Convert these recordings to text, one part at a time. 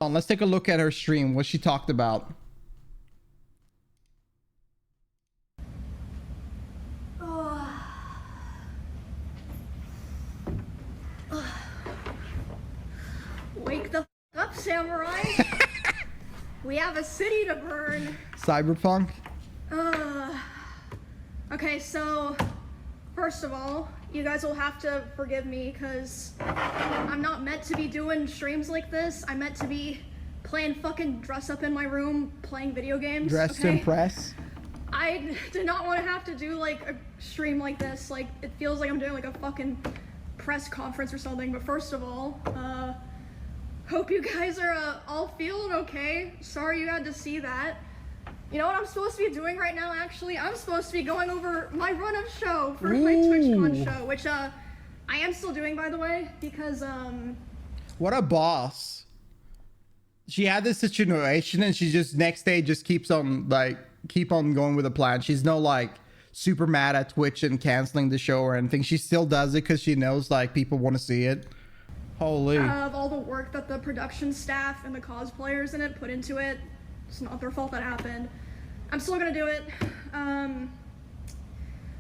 Let's take a look at her stream, what she talked about. Wake the up, samurai. We have a city to burn. Cyberpunk. Okay, so first of all, you guys will have to forgive me because I'm not meant to be doing streams like this. I'm meant to be playing fucking dress up in my room, playing video games. Dress to impress. I did not want to have to do like a stream like this. Like, it feels like I'm doing like a fucking press conference or something. But first of all, hope you guys are all feeling okay. Sorry you had to see that. You know what I'm supposed to be doing right now, actually? I'm supposed to be going over my run-up show for my TwitchCon show, which I am still doing, by the way, because What a boss. She had this situation and she just next day just keeps on going with the plan. She's no like super mad at Twitch and canceling the show or anything. She still does it because she knows like people want to see it. Holy. Of all the work that the production staff and the cosplayers in it put into it, it's not their fault that happened. I'm still gonna do it.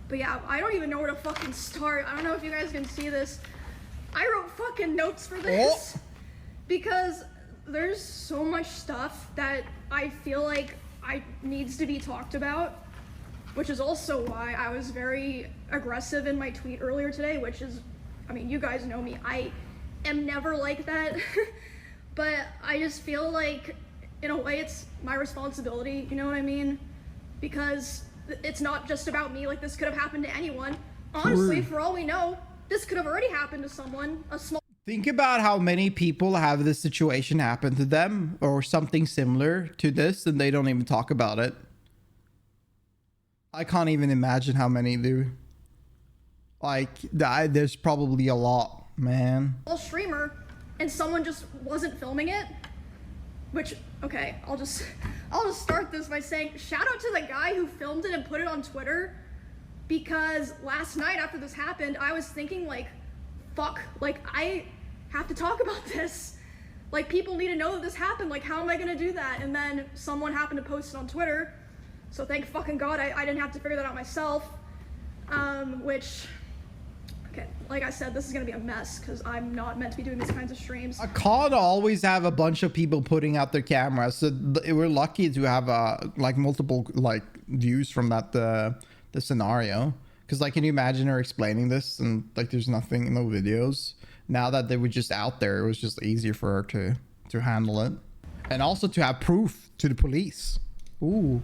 But yeah, I don't even know where to fucking start. I don't know if you guys can see this. I wrote fucking notes for this because there's so much stuff that I feel like needs to be talked about, which is also why I was very aggressive in my tweet earlier today, which is, I mean, you guys know me. I am never like that, but I just feel like in a way it's my responsibility, you know what I mean? Because it's not just about me. Like, this could have happened to anyone. Honestly, for all we know, this could have already happened to someone, a small... Think about how many people have this situation happen to them or something similar to this and they don't even talk about it. I can't even imagine how many do. Like, there's probably a lot, man. Streamer, and someone just wasn't filming it. Which, okay, I'll just start this by saying shout out to the guy who filmed it and put it on Twitter, because last night after this happened, I was thinking like, fuck, like I have to talk about this. Like, people need to know that this happened. Like, how am I gonna do that? And then someone happened to post it on Twitter. So thank fucking God I didn't have to figure that out myself. Which, okay, like I said, this is gonna be a mess because I'm not meant to be doing these kinds of streams. A call to always have a bunch of people putting out their cameras, so we're lucky to have like multiple like views from that the scenario. Because like, can you imagine her explaining this and like there's nothing, no videos? Now that they were just out there, it was just easier for her to handle it, and also to have proof to the police. Ooh.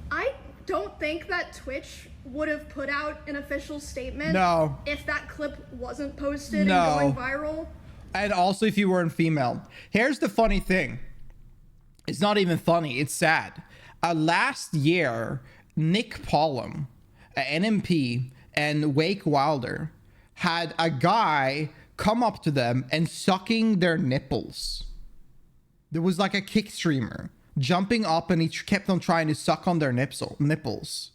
I don't think that Twitch would have put out an official statement if that clip wasn't posted and going viral. And also if you weren't female. Here's the funny thing. It's not even funny, it's sad. Last year, Nick Pollum, NMP, and Wake Wilder had a guy come up to them and sucking their nipples. There was like a kick streamer jumping up and he kept on trying to suck on their nipples.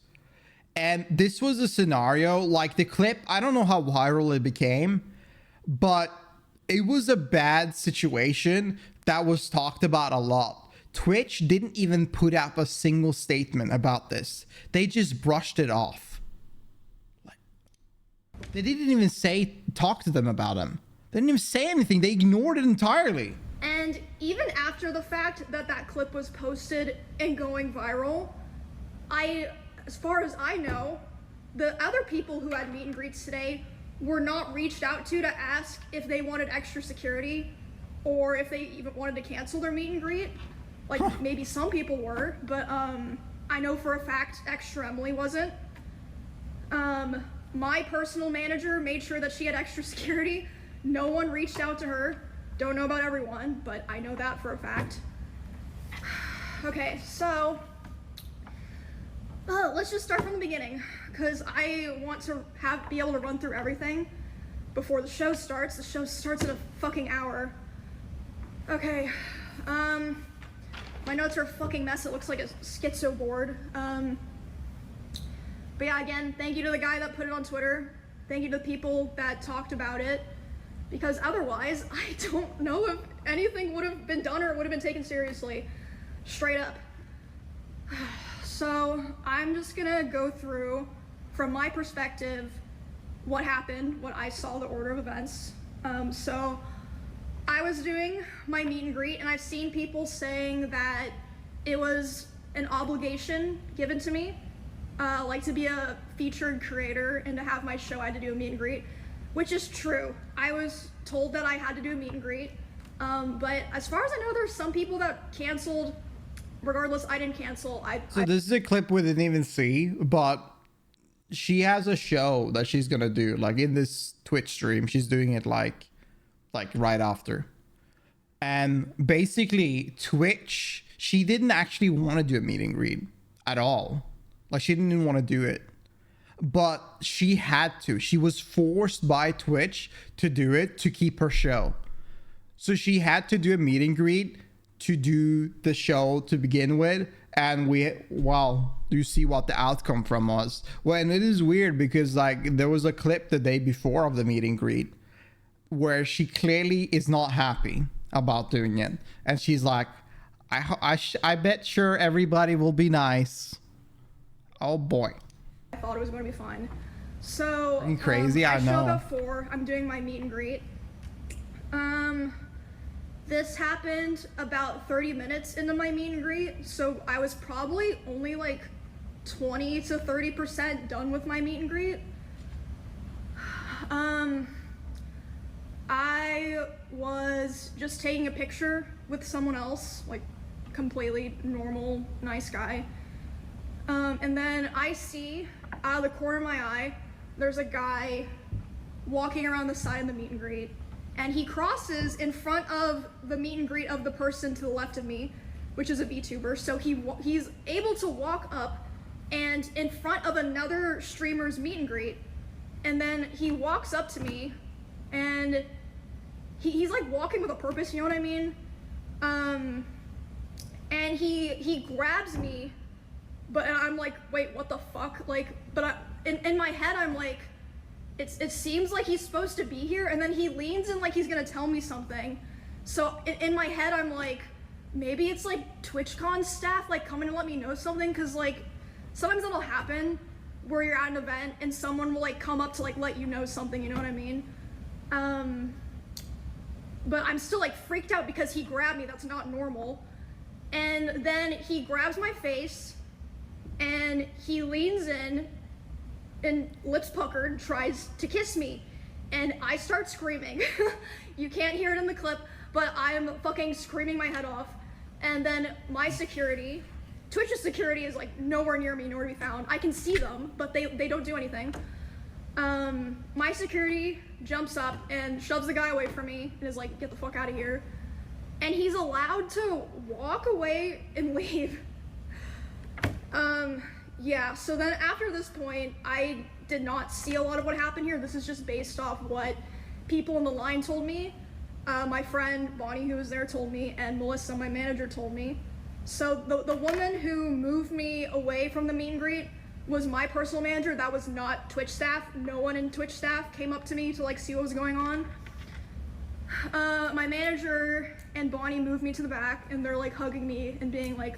And this was a scenario, like the clip, I don't know how viral it became, but it was a bad situation that was talked about a lot. Twitch didn't even put up a single statement about this. They just brushed it off. They didn't even talk to them about him. They didn't even say anything. They ignored it entirely. And even after the fact that that clip was posted and going viral, as far as I know, the other people who had meet and greets today were not reached out to ask if they wanted extra security or if they even wanted to cancel their meet and greet. Like, maybe some people were, but I know for a fact Extra Emily wasn't. My personal manager made sure that she had extra security. No one reached out to her. Don't know about everyone, but I know that for a fact. Okay, so let's just start from the beginning, because I want to be able to run through everything before the show starts. The show starts in a fucking hour. Okay, my notes are a fucking mess. It looks like a schizo board. But yeah, again, thank you to the guy that put it on Twitter. Thank you to the people that talked about it, because otherwise I don't know if anything would have been done or would have been taken seriously. Straight up. So I'm just gonna go through, from my perspective, what happened, what I saw, the order of events. So I was doing my meet and greet, and I've seen people saying that it was an obligation given to me, like to be a featured creator and to have my show, I had to do a meet and greet, which is true. I was told that I had to do a meet and greet, but as far as I know, there's some people that canceled. Regardless, I didn't cancel. So this is a clip we didn't even see, but she has a show that she's gonna do, like in this Twitch stream. She's doing it like right after. And basically Twitch, she didn't actually want to do a meet and greet at all. Like she didn't even want to do it, but she had to. She was forced by Twitch to do it to keep her show. So she had to do a meet and greet to do the show to begin with, and you see what the outcome from was. Well, and it is weird because like there was a clip the day before of the meet and greet where she clearly is not happy about doing it, and she's like, I bet sure everybody will be nice. Oh boy. I thought it was going to be fine. So are you crazy? I know. show up at 4. I'm doing my meet and greet. This happened about 30 minutes into my meet and greet, so I was probably only like 20 to 30% done with my meet and greet. I was just taking a picture with someone else, like completely normal, nice guy. And then I see out of the corner of my eye, there's a guy walking around the side of the meet and greet. And he crosses in front of the meet and greet of the person to the left of me, which is a VTuber. So he's able to walk up and in front of another streamer's meet and greet. And then he walks up to me and he's like walking with a purpose, you know what I mean? And he grabs me, but I'm like, wait, what the fuck? Like, but in my head, I'm like, it seems like he's supposed to be here, and then he leans in like he's gonna tell me something. So in my head, I'm like, maybe it's like TwitchCon staff like coming to let me know something, because like sometimes that'll happen where you're at an event and someone will like come up to like let you know something, you know what I mean? But I'm still like freaked out because he grabbed me. That's not normal. And then he grabs my face and he leans in and lips puckered tries to kiss me, and I start screaming. You can't hear it in the clip, but I'm fucking screaming my head off. And then my security, Twitch's security, is like nowhere near me, nowhere to be found. I can see them, but they don't do anything. My security jumps up and shoves the guy away from me and is like, get the fuck out of here. And he's allowed to walk away and leave. Yeah, so then after this point, I did not see a lot of what happened here. This is just based off what people in the line told me. My friend Bonnie, who was there, told me, and Melissa, my manager, told me. So the woman who moved me away from the meet and greet was my personal manager. That was not Twitch staff. No one in Twitch staff came up to me to like see what was going on. My manager and Bonnie moved me to the back, and they're like hugging me and being like,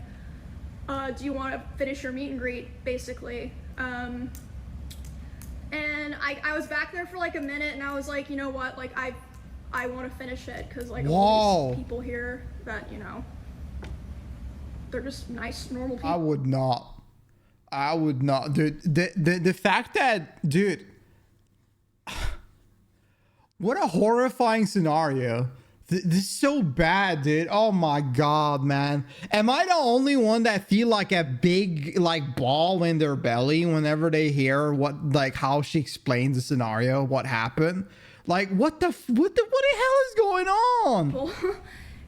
do you want to finish your meet and greet, basically. And I was back there for like a minute, and I was like, you know what, like I want to finish it, because like all these people here that, you know, they're just nice, normal people. I would not, dude. The fact that, dude, what a horrifying scenario. This is so bad, dude. Oh my god, man. Am I the only one that feel like a big like ball in their belly whenever they hear what, like, how she explains the scenario, what happened? Like, what the hell is going on?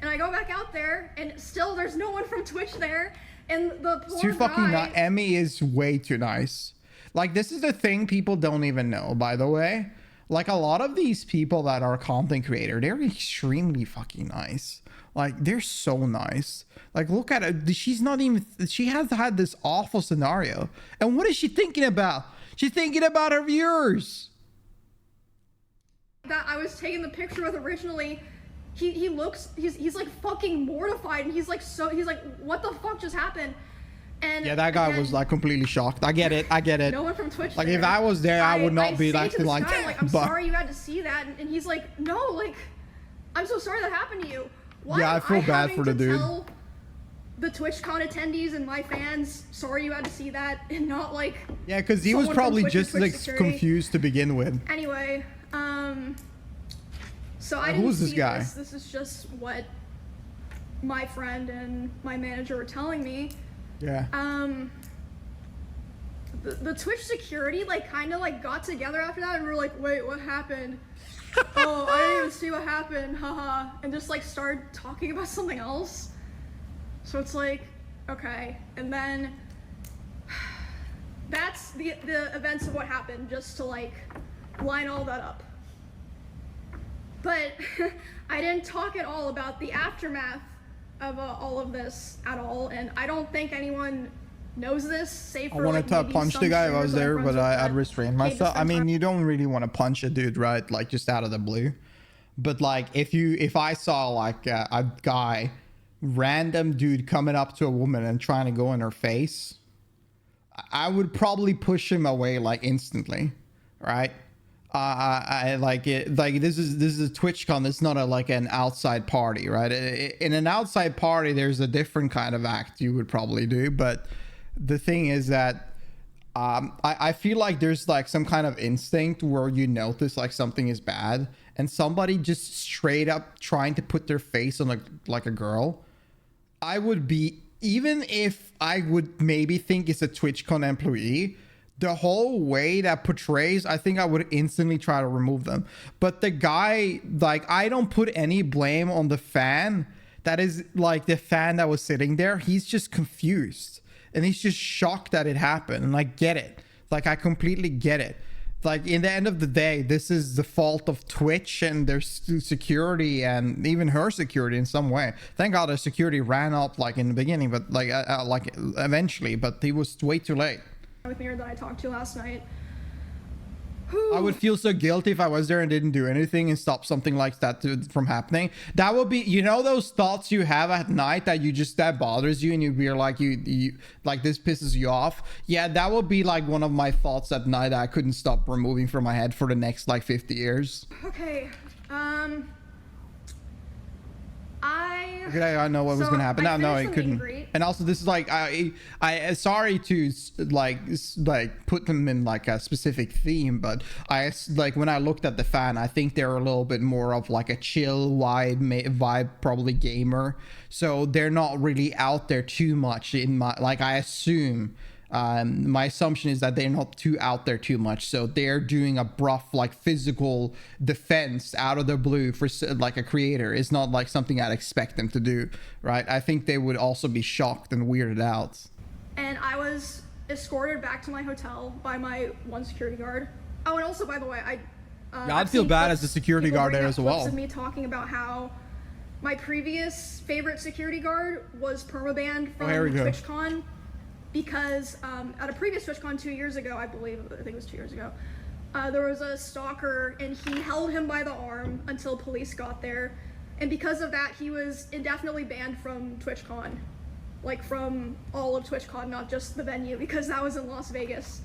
And I go back out there, and still there's no one from Twitch there, and the poor too fucking guy. Emmy is way too nice. Like, this is the thing people don't even know, by the way. Like, a lot of these people that are content creator, they're extremely fucking nice. Like, they're so nice. Like, look at her. She has had this awful scenario. And what is she thinking about? She's thinking about her viewers. that I was taking the picture with originally, he's like fucking mortified, and he's like, what the fuck just happened? And yeah, that guy was like completely shocked. I get it. No one from Twitch. Like if I was there, I would not be acting like that. Like, I'm sorry you had to see that, and he's like, no, like, I'm so sorry that happened to you. Why yeah, I feel bad for the dude. Tell the TwitchCon attendees and my fans, sorry you had to see that, and not like. Yeah, because he was probably just like security. confused to begin with. Anyway, so I didn't who's this see guy? This is just what my friend and my manager were telling me. Yeah. The Twitch security like kind of like got together after that, and we were like, wait, what happened? Oh, I didn't even see what happened, haha, and just like started talking about something else. So it's like, okay, and then that's the events of what happened, just to like line all that up. But I didn't talk at all about the aftermath of all of this at all, and I don't think anyone knows this, save for I wanted to punch the guy if I was there, but I'd restrain myself. I mean, you don't really want to punch a dude, right? Like just out of the blue. But like if I saw like a guy, random dude coming up to a woman and trying to go in her face, I would probably push him away like instantly, right? I like it. Like this is a TwitchCon. This is not like an outside party, right? In an outside party, there's a different kind of act you would probably do. But the thing is that I feel like there's like some kind of instinct where you notice like something is bad, and somebody just straight up trying to put their face on like a girl. I would be, even if I would maybe think it's a TwitchCon employee, the whole way that portrays, I think I would instantly try to remove them. But the guy, like, I don't put any blame on the fan. That is like the fan that was sitting there. He's just confused and he's just shocked that it happened. And I get it. Like, I completely get it. Like, in the end of the day, this is the fault of Twitch and their security, and even her security in some way. Thank God her security ran up like in the beginning, but like eventually, but he was way too late. With me that I talked to last night. I would feel so guilty if I was there and didn't do anything and stop something like that from happening. That would be, you know, those thoughts you have at night that you just, that bothers you and you'd be like, you like, this pisses you off. Yeah, that would be like one of my thoughts at night that I couldn't stop removing from my head for the next like 50 years. Okay, I know what was gonna happen. No, it couldn't. And also, this is like, I sorry to like put them in like a specific theme, but I like when I looked at the fan, I think they're a little bit more of like a chill vibe, probably gamer. So they're not really out there too much in my, like, I assume. My assumption is that they're not too out there too much, so they're doing a rough like physical defense out of the blue for like a creator. It's not like something I'd expect them to do, right? I think they would also be shocked and weirded out. And I was escorted back to my hotel by my one security guard. Oh, and also, by the way, I'd feel bad as a security guard there as well. Of me talking about how my previous favorite security guard was permabanned from TwitchCon. Because at a previous TwitchCon 2 years ago, I think it was 2 years ago, there was a stalker and he held him by the arm until police got there. And because of that, he was indefinitely banned from TwitchCon. Like from all of TwitchCon, not just the venue, because that was in Las Vegas.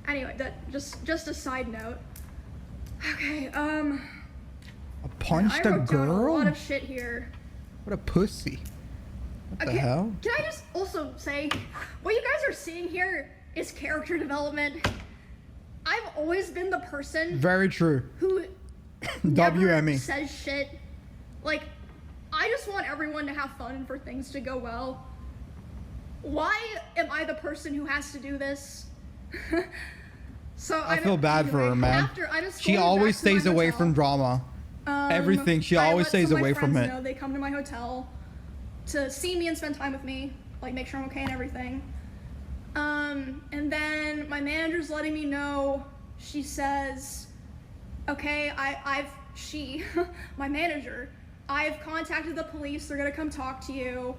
Anyway, that just a side note. Okay, I punched a girl? Down a lot of shit here. What a pussy. What the hell? Can I just also say, what you guys are seeing here is character development. I've always been the person. Very true. Who WME says shit. Like, I just want everyone to have fun and for things to go well. Why am I the person who has to do this? So I feel bad for her, man. She always stays away from drama. Everything. She always stays away from it. Know, they come to my hotel to see me and spend time with me, like make sure I'm okay and everything. And then my manager's letting me know, she says, okay, my manager, I've contacted the police, they're gonna come talk to you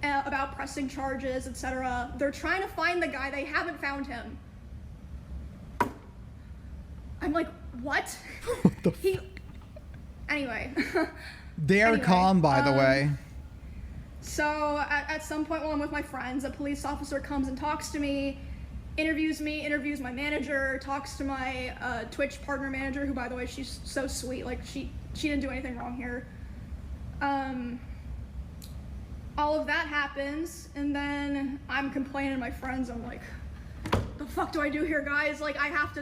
about pressing charges, etc. They're trying to find the guy, they haven't found him. I'm like, what? What the Anyway. They are calm, by the way. So at some point while I'm with my friends, a police officer comes and talks to me, interviews my manager, talks to my Twitch partner manager, who, by the way, she's so sweet. Like, she didn't do anything wrong here. All of that happens, and then I'm complaining to my friends. I'm like, the fuck do I do here, guys? Like, I have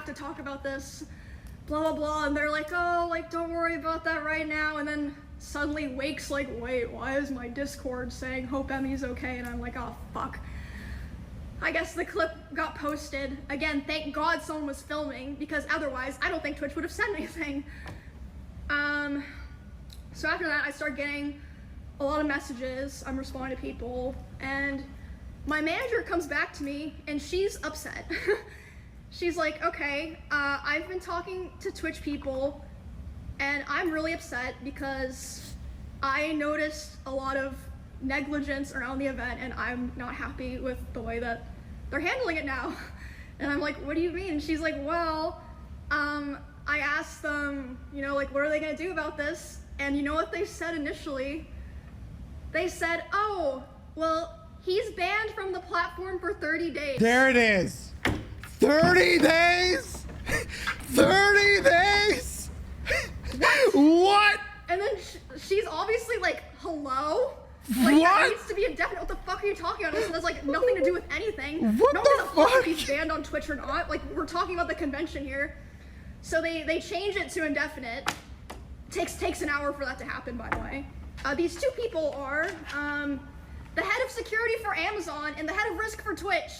to talk about this, blah blah blah. And they're like, oh, like, don't worry about that right now. And then suddenly Wake's like, wait, why is my Discord saying hope Emmy's okay? And I'm like, oh fuck. I guess the clip got posted. Again, thank God someone was filming, because otherwise I don't think Twitch would have said anything. So after that, I start getting a lot of messages. I'm responding to people, and my manager comes back to me, and she's upset. She's like, okay, I've been talking to Twitch people, and I'm really upset because I noticed a lot of negligence around the event, and I'm not happy with the way that they're handling it now. And I'm like, what do you mean? And she's like, well, I asked them, you know, like, what are they gonna do about this? And you know what they said initially? They said, oh, well, he's banned from the platform for 30 days. There it is. 30 days? 30 days? What? And then she's obviously like, hello? Like, that needs to be indefinite. What the fuck are you talking about? This has like nothing to do with anything. What no the fuck? If he's banned on Twitch or not. Like, we're talking about the convention here. So they change it to indefinite. Takes an hour for that to happen, by the way. These two people are the head of security for Amazon and the head of risk for Twitch.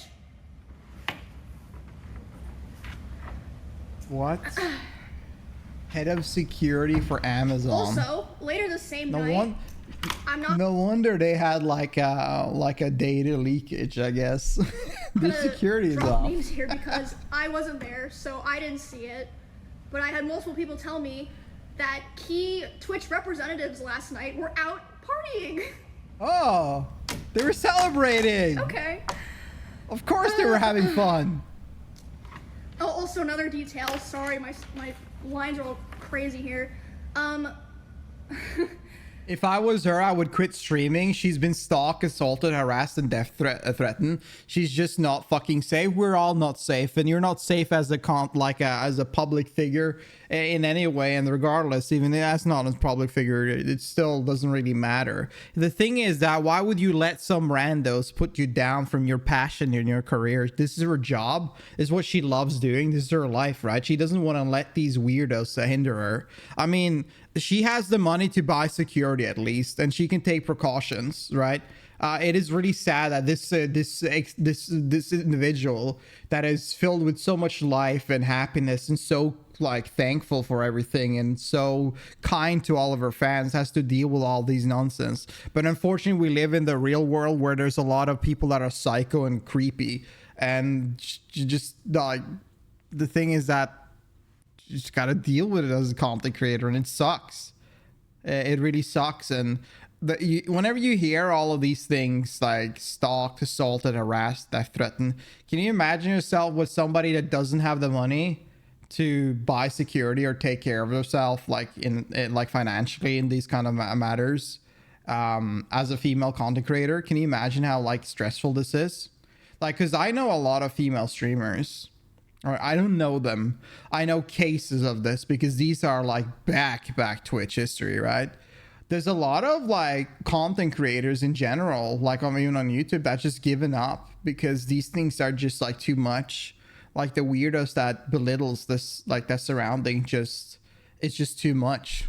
What? Head of security for Amazon. Also, later the same night, no wonder they had like a data leakage, I guess. The security is off. Names here because I wasn't there, so I didn't see it. But I had multiple people tell me that key Twitch representatives last night were out partying. Oh, they were celebrating. Okay. Of course they were having fun. Oh, also another detail. Sorry, my lines are all crazy here. If I was her, I would quit streaming. She's been stalked, assaulted, harassed, and death threatened. She's just not fucking safe. We're all not safe, and you're not safe as a as a public figure in any way. And regardless, even as not a public figure, it still doesn't really matter. The thing is that why would you let some randos put you down from your passion in your career? This is her job. This is what she loves doing. This is her life, right? She doesn't want to let these weirdos hinder her. I mean, she has the money to buy security at least, and she can take precautions, right? It is really sad that this individual that is filled with so much life and happiness and so like thankful for everything and so kind to all of her fans has to deal with all these nonsense. But unfortunately, we live in the real world where there's a lot of people that are psycho and creepy, and just like the thing is that you just gotta deal with it as a content creator, and it sucks. It really sucks. And whenever you hear all of these things like stalked, assaulted, harassed, death threatened, can you imagine yourself with somebody that doesn't have the money to buy security or take care of herself, like in like financially in these kind of matters, as a female content creator? Can you imagine how like stressful this is? Like, because I know a lot of female streamers. Or I don't know them. I know cases of this because these are like back Twitch history, right? There's a lot of like content creators in general, like even on YouTube, that's just given up because these things are just like too much. Like the weirdos that belittles this, like that surrounding, it's just too much.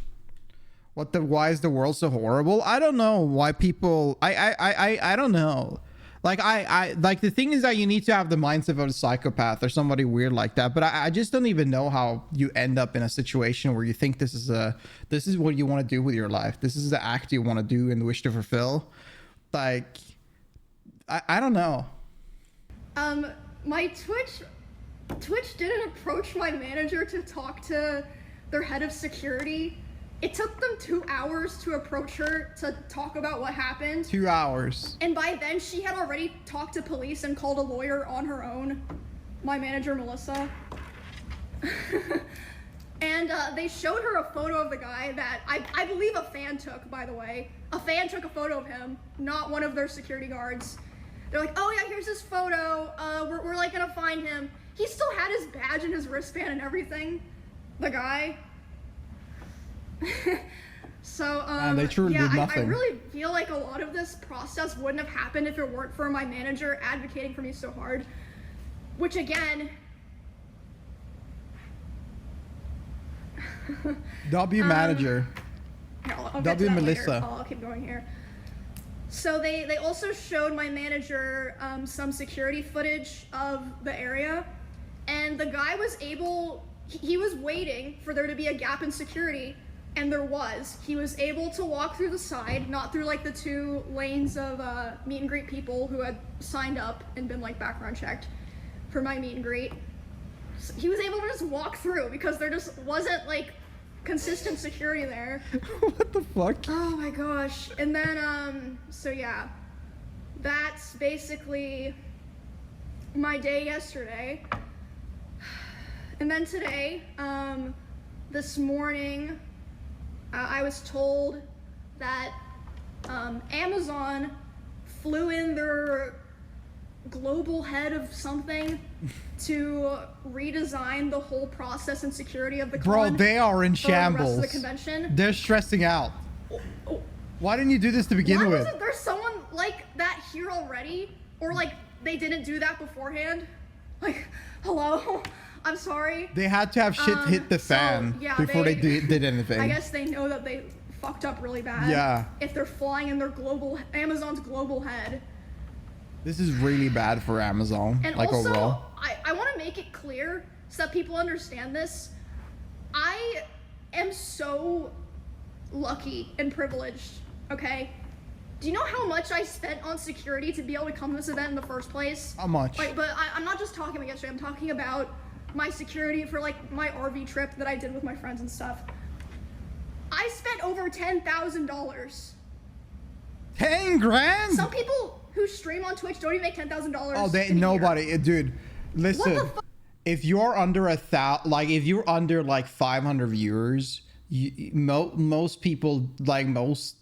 Why is the world so horrible? I don't know why people, I don't know. Like I like the thing is that you need to have the mindset of a psychopath or somebody weird like that. But I just don't even know how you end up in a situation where you think this is what you want to do with your life. This is the act you want to do and wish to fulfill. Like I don't know. My Twitch didn't approach my manager to talk to their head of security. It took them 2 hours to approach her to talk about what happened. 2 hours. And by then, she had already talked to police and called a lawyer on her own. My manager, Melissa. And they showed her a photo of the guy that I believe a fan took, by the way. A fan took a photo of him, not one of their security guards. They're like, oh yeah, here's his photo. We're like gonna find him. He still had his badge and his wristband and everything. The guy. So, they truly did nothing. I really feel like a lot of this process wouldn't have happened if it weren't for my manager advocating for me so hard. Which again... W manager. Here, I'll W get to that Melissa. later. I'll keep going here. So they also showed my manager some security footage of the area, and the guy was able, he was waiting for there to be a gap in security, and there was. He was able to walk through the side, not through like the 2 lanes of meet and greet people who had signed up and been like background checked for my meet and greet. So he was able to just walk through because there just wasn't like consistent security there. What the fuck? Oh my gosh. And then, so yeah, that's basically my day yesterday. And then today, this morning, I was told that Amazon flew in their global head of something to redesign the whole process and security of the con. Bro, they are in for the rest shambles. of the convention. They're stressing out. Why didn't you do this to begin Why with? wasn't there someone like that here already? Or like they didn't do that beforehand? Like, hello? I'm sorry. They had to have shit hit the fan before they did anything. I guess they know that they fucked up really bad. Yeah. If they're flying in their Amazon's global head. This is really bad for Amazon. And like also, overall. I want to make it clear so that people understand this. I am so lucky and privileged, okay? Do you know how much I spent on security to be able to come to this event in the first place? How much? Like, but I'm not just talking about yesterday. I'm talking about my security for like my RV trip that I did with my friends and stuff. I spent over $10,000. 10 grand? Some people who stream on Twitch don't even make $10,000. Oh, nobody, dude. Listen, if you're under if you're under like 500 viewers, most people, like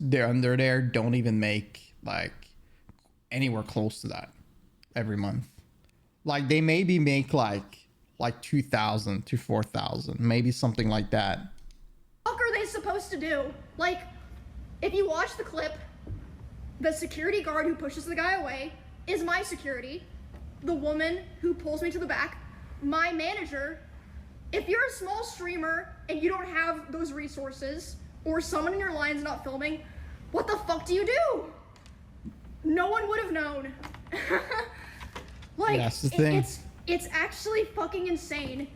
they're under there don't even make like anywhere close to that every month. Like they maybe make like 2,000 to 4,000, maybe something like that. What are they supposed to do? Like, if you watch the clip, the security guard who pushes the guy away is my security. The woman who pulls me to the back, my manager. If you're a small streamer and you don't have those resources, or someone in your line's not filming, what the fuck do you do? No one would have known. Like, that's the thing. It's actually fucking insane.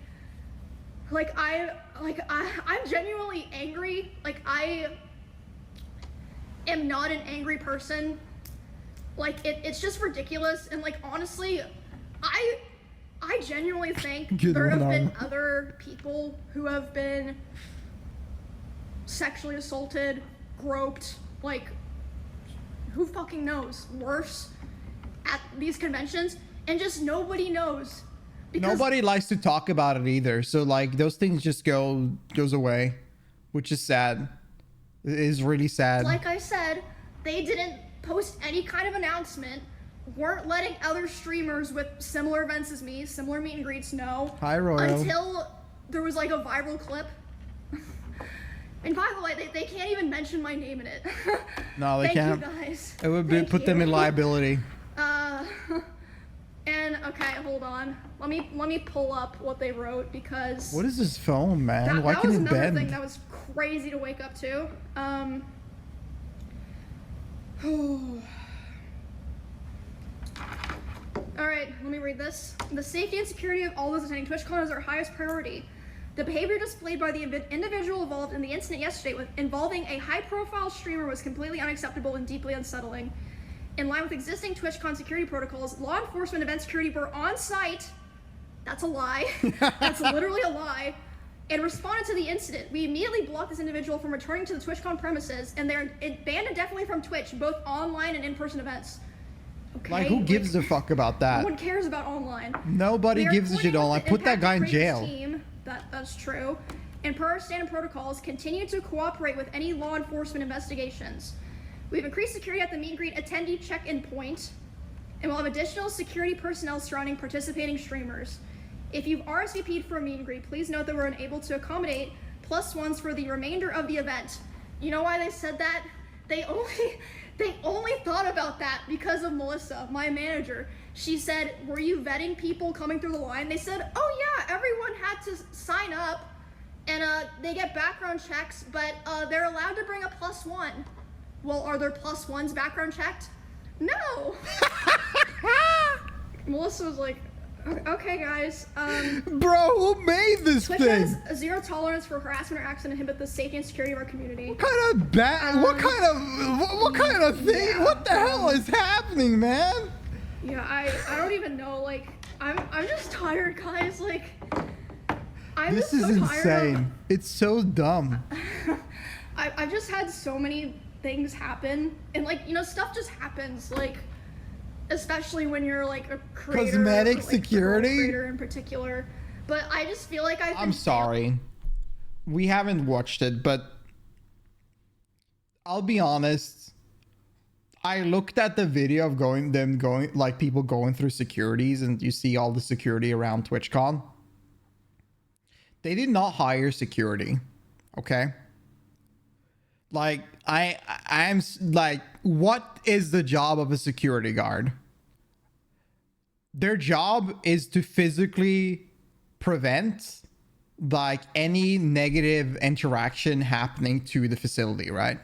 Like I'm genuinely angry. Like I am not an angry person. Like it's just ridiculous. And like honestly, I genuinely think there have been other people who have been sexually assaulted, groped, like who fucking knows, worse at these conventions, and just nobody knows. Nobody likes to talk about it either. So like those things just goes away, which is sad. It is really sad. Like I said, they didn't post any kind of announcement, weren't letting other streamers with similar events as me, similar meet and greets know. Hi, Royal. Until there was like a viral clip. And by the way, they can't even mention my name in it. No, they can't. Thank you guys. It would put them in liability. And okay, hold on. Let me pull up what they wrote because What is this phone, man? Why that can was it another bend? thing that was crazy to wake up to. All right, let me read this. The safety and security of all those attending TwitchCon is our highest priority. The behavior displayed by the individual involved in the incident yesterday involving a high-profile streamer was completely unacceptable and deeply unsettling. In line with existing TwitchCon security protocols, law enforcement event security were on site. That's a lie. That's literally a lie. And responded to the incident. We immediately blocked this individual from returning to the TwitchCon premises, and they're banned indefinitely from Twitch, both online and in-person events. Okay. Like, who gives a fuck about that? No one cares about online. Nobody gives a shit online. Put that guy in jail. Team. That's true. and per our standard protocols, continue to cooperate with any law enforcement investigations. We've increased security at the meet and greet attendee check-in point, and we'll have additional security personnel surrounding participating streamers. If you've RSVP'd for a meet and greet, please note that we're unable to accommodate +1s for the remainder of the event. You know why they said that? They only thought about that because of Melissa, my manager. She said, were you vetting people coming through the line? They said, oh yeah, everyone had to sign up and they get background checks, but they're allowed to bring a +1. Well, are there +1s background checked? No. Melissa was like, okay guys. Bro, who made this Twitch thing? has zero tolerance for harassment or acts that inhibit the safety and security of our community. What kind of what kind of thing? Yeah, what the hell is happening, man? Yeah, I don't even know. Like, I'm just tired, guys. Like, This is is insane. It's so dumb. I've just had so many things happen, and like, you know, stuff just happens. Like, especially when you're like a creator, Cosmetic or, like, security? creator in particular. But I just feel like I'm sorry. We haven't watched it, but I'll be honest. I looked at the video of people going through securities, and you see all the security around TwitchCon. They did not hire security, okay? Like, I'm like, what is the job of a security guard? Their job is to physically prevent like any negative interaction happening to the facility, right?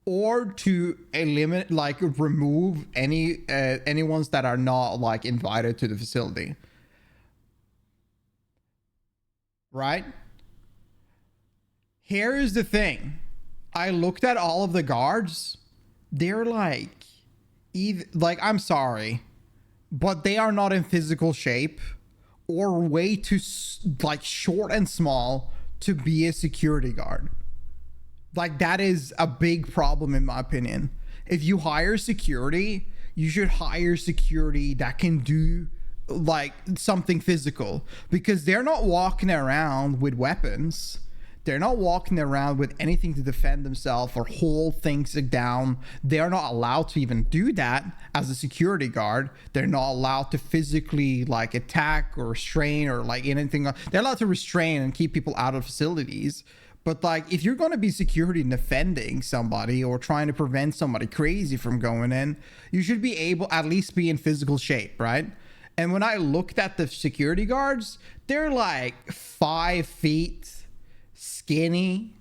Or to eliminate, like, remove any ones that are not like invited to the facility, right? Here is the thing. I looked at all of the guards. They're like, I'm sorry, but they are not in physical shape or way too like short and small to be a security guard. Like, that is a big problem in my opinion. If you hire security, you should hire security that can do like something physical, because they're not walking around with weapons. They're not walking around with anything to defend themselves or hold things down. They're not allowed to even do that as a security guard. They're not allowed to physically like attack or restrain or like anything. They're allowed to restrain and keep people out of facilities. But like, if you're going to be security defending somebody or trying to prevent somebody crazy from going in, you should be able at least be in physical shape, right? And when I looked at the security guards, they're like 5 feet, skinny,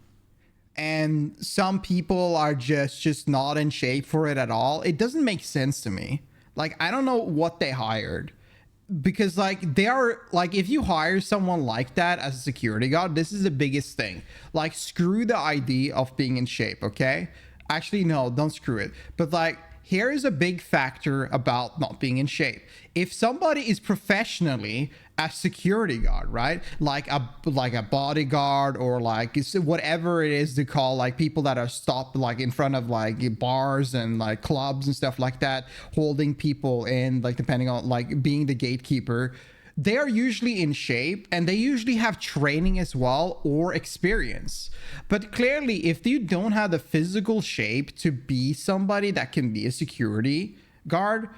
and some people are just not in shape for it at all. It doesn't make sense to me. Like, I don't know what they hired, because like, they are like, if you hire someone like that as a security guard, this is the biggest thing. Like, screw the idea of being in shape, okay? Actually, no, don't screw it. But like, here is a big factor about not being in shape. If somebody is professionally a security guard, right? Like a bodyguard, or like whatever it is to call, like people that are stopped like in front of like bars and like clubs and stuff like that, holding people in, like depending on like being the gatekeeper, they are usually in shape and they usually have training as well or experience. But clearly, if you don't have the physical shape to be somebody that can be a security guard,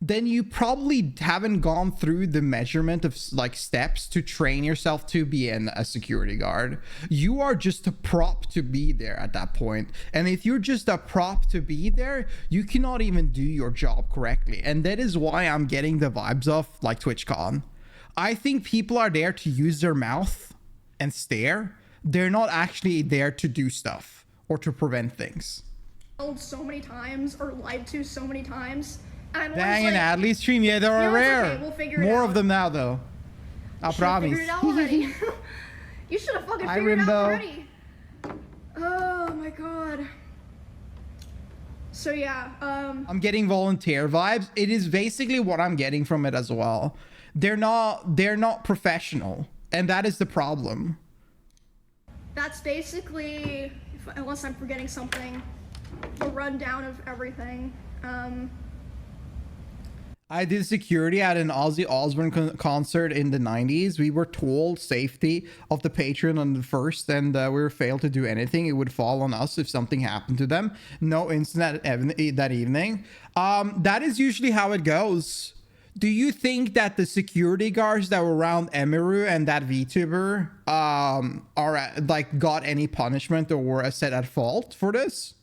then you probably haven't gone through the measurement of like steps to train yourself to be a security guard. You are just a prop to be there at that point. And if you're just a prop to be there, you cannot even do your job correctly. And that is why I'm getting the vibes of like TwitchCon. I think people are there to use their mouth and stare. They're not actually there to do stuff or to prevent things. So many times, or lied to so many times. And dang, an ad lead stream, yeah, they're rare. Okay, we'll figure it More out. of them now, though. I promise. Figured it out already. You should have fucking figured it out already. Oh my god. So yeah, I'm getting volunteer vibes. It is basically what I'm getting from it as well. They're not professional, and that is the problem. That's basically, unless I'm forgetting something, a rundown of everything. I did security at an Ozzy Osbourne concert in the 90s. We were told safety of the patron on the first, and we were failed to do anything. It would fall on us if something happened to them. No incident that evening. That is usually how it goes. Do you think that the security guards that were around Emiru and that VTuber are like got any punishment or were set at fault for this?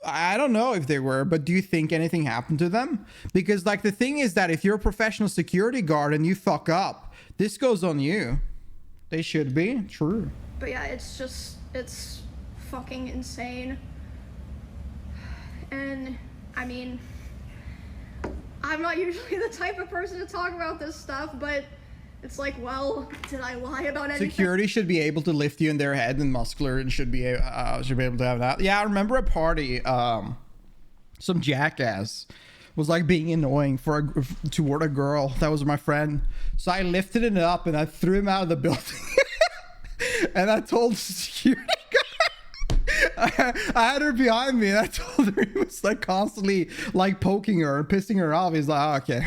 I don't know if they were, but do you think anything happened to them? Because like the thing is that if you're a professional security guard and you fuck up, this goes on you. They should be. True. But yeah, it's fucking insane. And I mean, I'm not usually the type of person to talk about this stuff, but it's like, well, did I lie about anything? Security should be able to lift you in their head, and muscular and should be able to have that. Yeah, I remember a party. Some jackass was like being annoying toward a girl that was my friend. So I lifted it up and I threw him out of the building. And I told the security guard, I had her behind me, and I told her he was like constantly like poking her and pissing her off. He's like, oh, okay,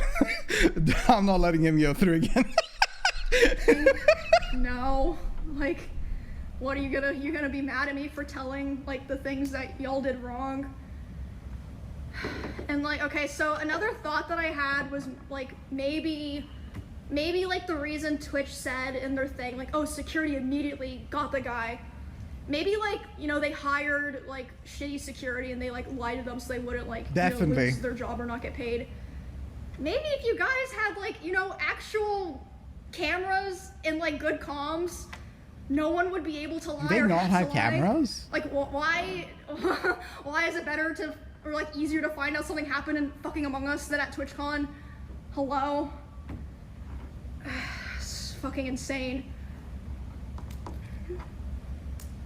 I'm not letting him go through again. No, like, what are you gonna be mad at me for telling like the things that y'all did wrong? And like, okay, so another thought that I had was like maybe like the reason Twitch said in their thing like, oh, security immediately got the guy, maybe like, you know, they hired like shitty security and they like lied to them so they wouldn't like definitely lose their job or not get paid. Maybe if you guys had like, you know, actual cameras and like good comms, no one would be able to lie. Do they not have cameras? Like, why is it better to, or like easier to find out something happened in fucking Among Us than at TwitchCon? Hello? It's fucking insane.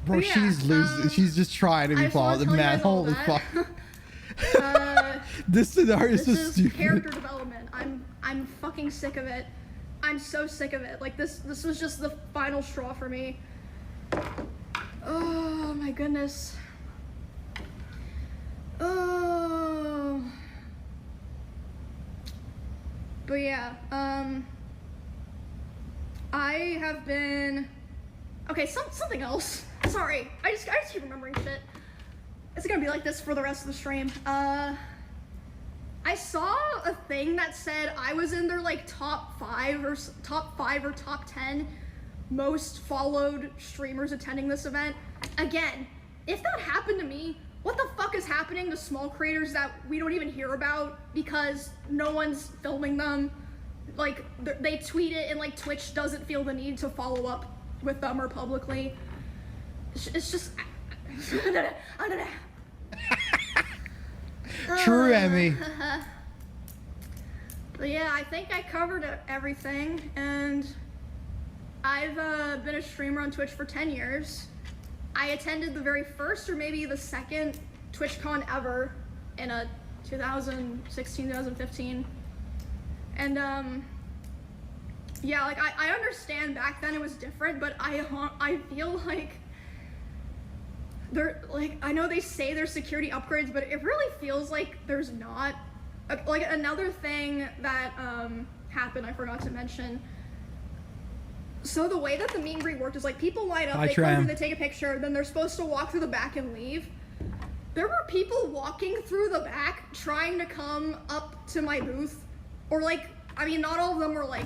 Bro, yeah, she's losing. She's just trying to be positive, man. Holy fuck. This scenario is so stupid. Character development. I'm fucking sick of it. I'm so sick of it. Like this was just the final straw for me. Oh my goodness. Oh. But yeah, I have been, okay, something else. Sorry, I just keep remembering shit. It's gonna be like this for the rest of the stream. I saw a thing that said I was in their like top 5 or top 10 most followed streamers attending this event. Again, if that happened to me, what the fuck is happening to small creators that we don't even hear about because no one's filming them? Like, they tweet it and like Twitch doesn't feel the need to follow up with them or publicly. It's just True, Emmy. But yeah, I think I covered everything, and I've been a streamer on Twitch for 10 years. I attended the very first or maybe the second TwitchCon ever in 2016, 2015. And yeah, like I understand back then it was different, but I feel like I know they say there's security upgrades, but it really feels like there's not. Like another thing that happened, I forgot to mention. So the way that the meet and greet worked is like people line up, they come through, they take a picture, then they're supposed to walk through the back and leave. There were people walking through the back trying to come up to my booth, or like, I mean, not all of them were like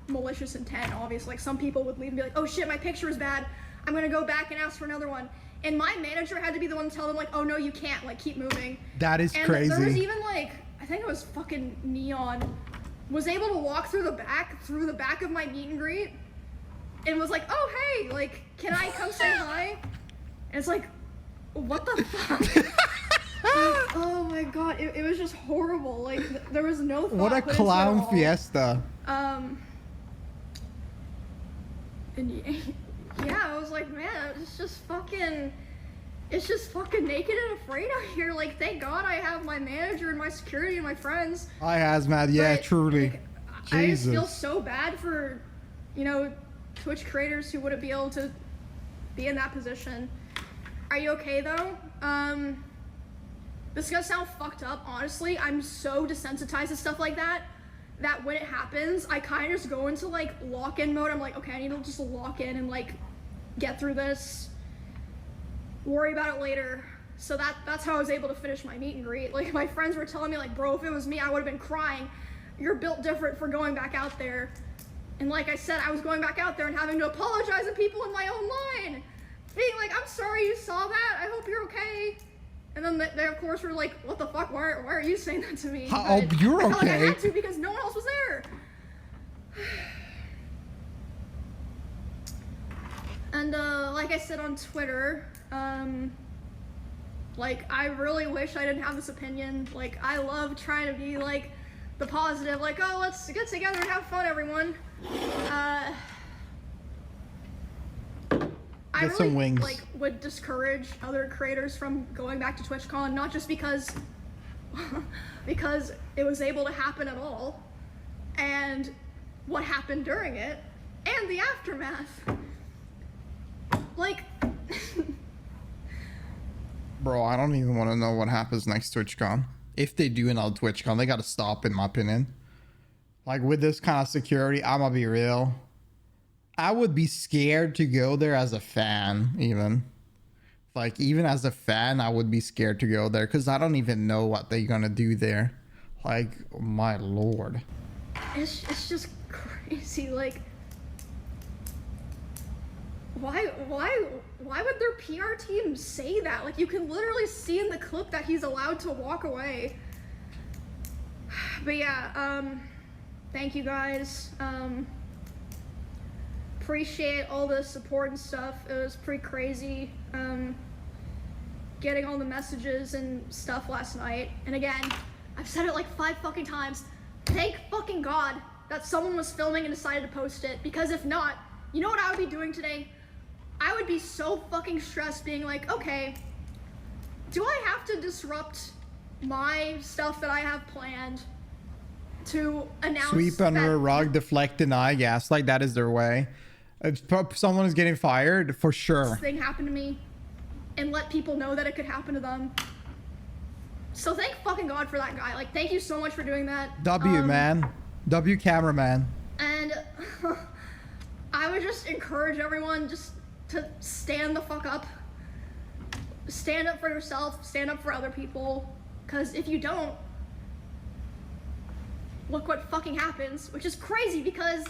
malicious intent, obviously. Like some people would leave and be like, oh shit, my picture is bad, I'm gonna go back and ask for another one. And my manager had to be the one to tell them like, oh no, you can't, like keep moving. That is crazy. There was even like, I think it was fucking Neon, was able to walk through the back of my meet and greet, and was like, oh hey, like, can I come say hi? And it's like, what the fuck? Oh my god, it was just horrible. Like, there was no thought. What a clown fiesta. And yeah, I was like, man, it's just fucking naked and afraid out here. Like, thank God I have my manager and my security and my friends. Hi, Hazmat. Yeah, but, truly. Like, I just feel so bad for, you know, Twitch creators who wouldn't be able to be in that position. Are you okay though? this is gonna sound fucked up, honestly. I'm so desensitized to stuff like that, that when it happens, I kind of just go into like lock-in mode. I'm like, okay, I need to just lock in and like get through this, worry about it later. So that's how I was able to finish my meet and greet. Like, my friends were telling me, like, bro, if it was me, I would have been crying. You're built different for going back out there. And like I said, I was going back out there and having to apologize to people in my own line, being like, I'm sorry you saw that, I hope you're okay. And then they of course were like, what the fuck, why are you saying that to me? Oh, but you're I felt okay. like I had to because no one else was there. And like I said on Twitter, like, I really wish I didn't have this opinion. Like, I love trying to be like the positive, like, oh, let's get together and have fun, everyone. I Get some really wings. like would discourage other creators from going back to TwitchCon, not just because because it was able to happen at all, and what happened during it, and the aftermath. Like, Bro, I don't even want to know what happens next TwitchCon. If they do another TwitchCon, they got to stop, in my opinion. Like, with this kind of security, I'm gonna be real. I would be scared to go there as a fan, even. Like, even as a fan, I would be scared to go there because I don't even know what they're gonna do there. Like, my lord. it's just crazy. Like, why would their PR team say that? Like, you can literally see in the clip that he's allowed to walk away. But yeah, thank you guys. Appreciate all the support and stuff. It was pretty crazy, getting all the messages and stuff last night. And again, I've said it like 5 fucking times. Thank fucking God that someone was filming and decided to post it, because if not, you know what I would be doing today? I would be so fucking stressed, being like, okay, do I have to disrupt my stuff that I have planned to announce Sweep under that a rug, deflect, deny, gaslight. That is their way. If someone is getting fired, for sure. this thing happened to me, and let people know that it could happen to them? So thank fucking God for that guy. Like, thank you so much for doing that. W, man. W, cameraman. And I would just encourage everyone just to stand the fuck up. Stand up for yourself, stand up for other people, because if you don't, look what fucking happens, which is crazy, because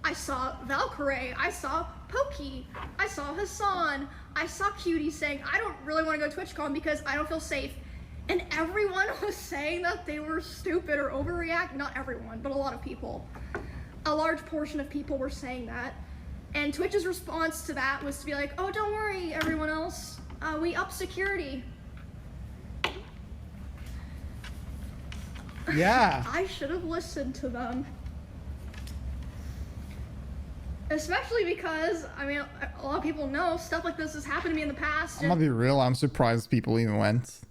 I saw Valkyrie, I saw Pokey, I saw Hassan, I saw Cutie saying, I don't really want to go to TwitchCon because I don't feel safe. And everyone was saying that they were stupid or overreact. Not everyone, but a lot of people. A large portion of people were saying that. And Twitch's response to that was to be like, oh, don't worry, everyone else. We up security. Yeah. I should have listened to them. Especially because, I mean, a lot of people know stuff like this has happened to me in the past. I'm gonna be real. I'm surprised people even went.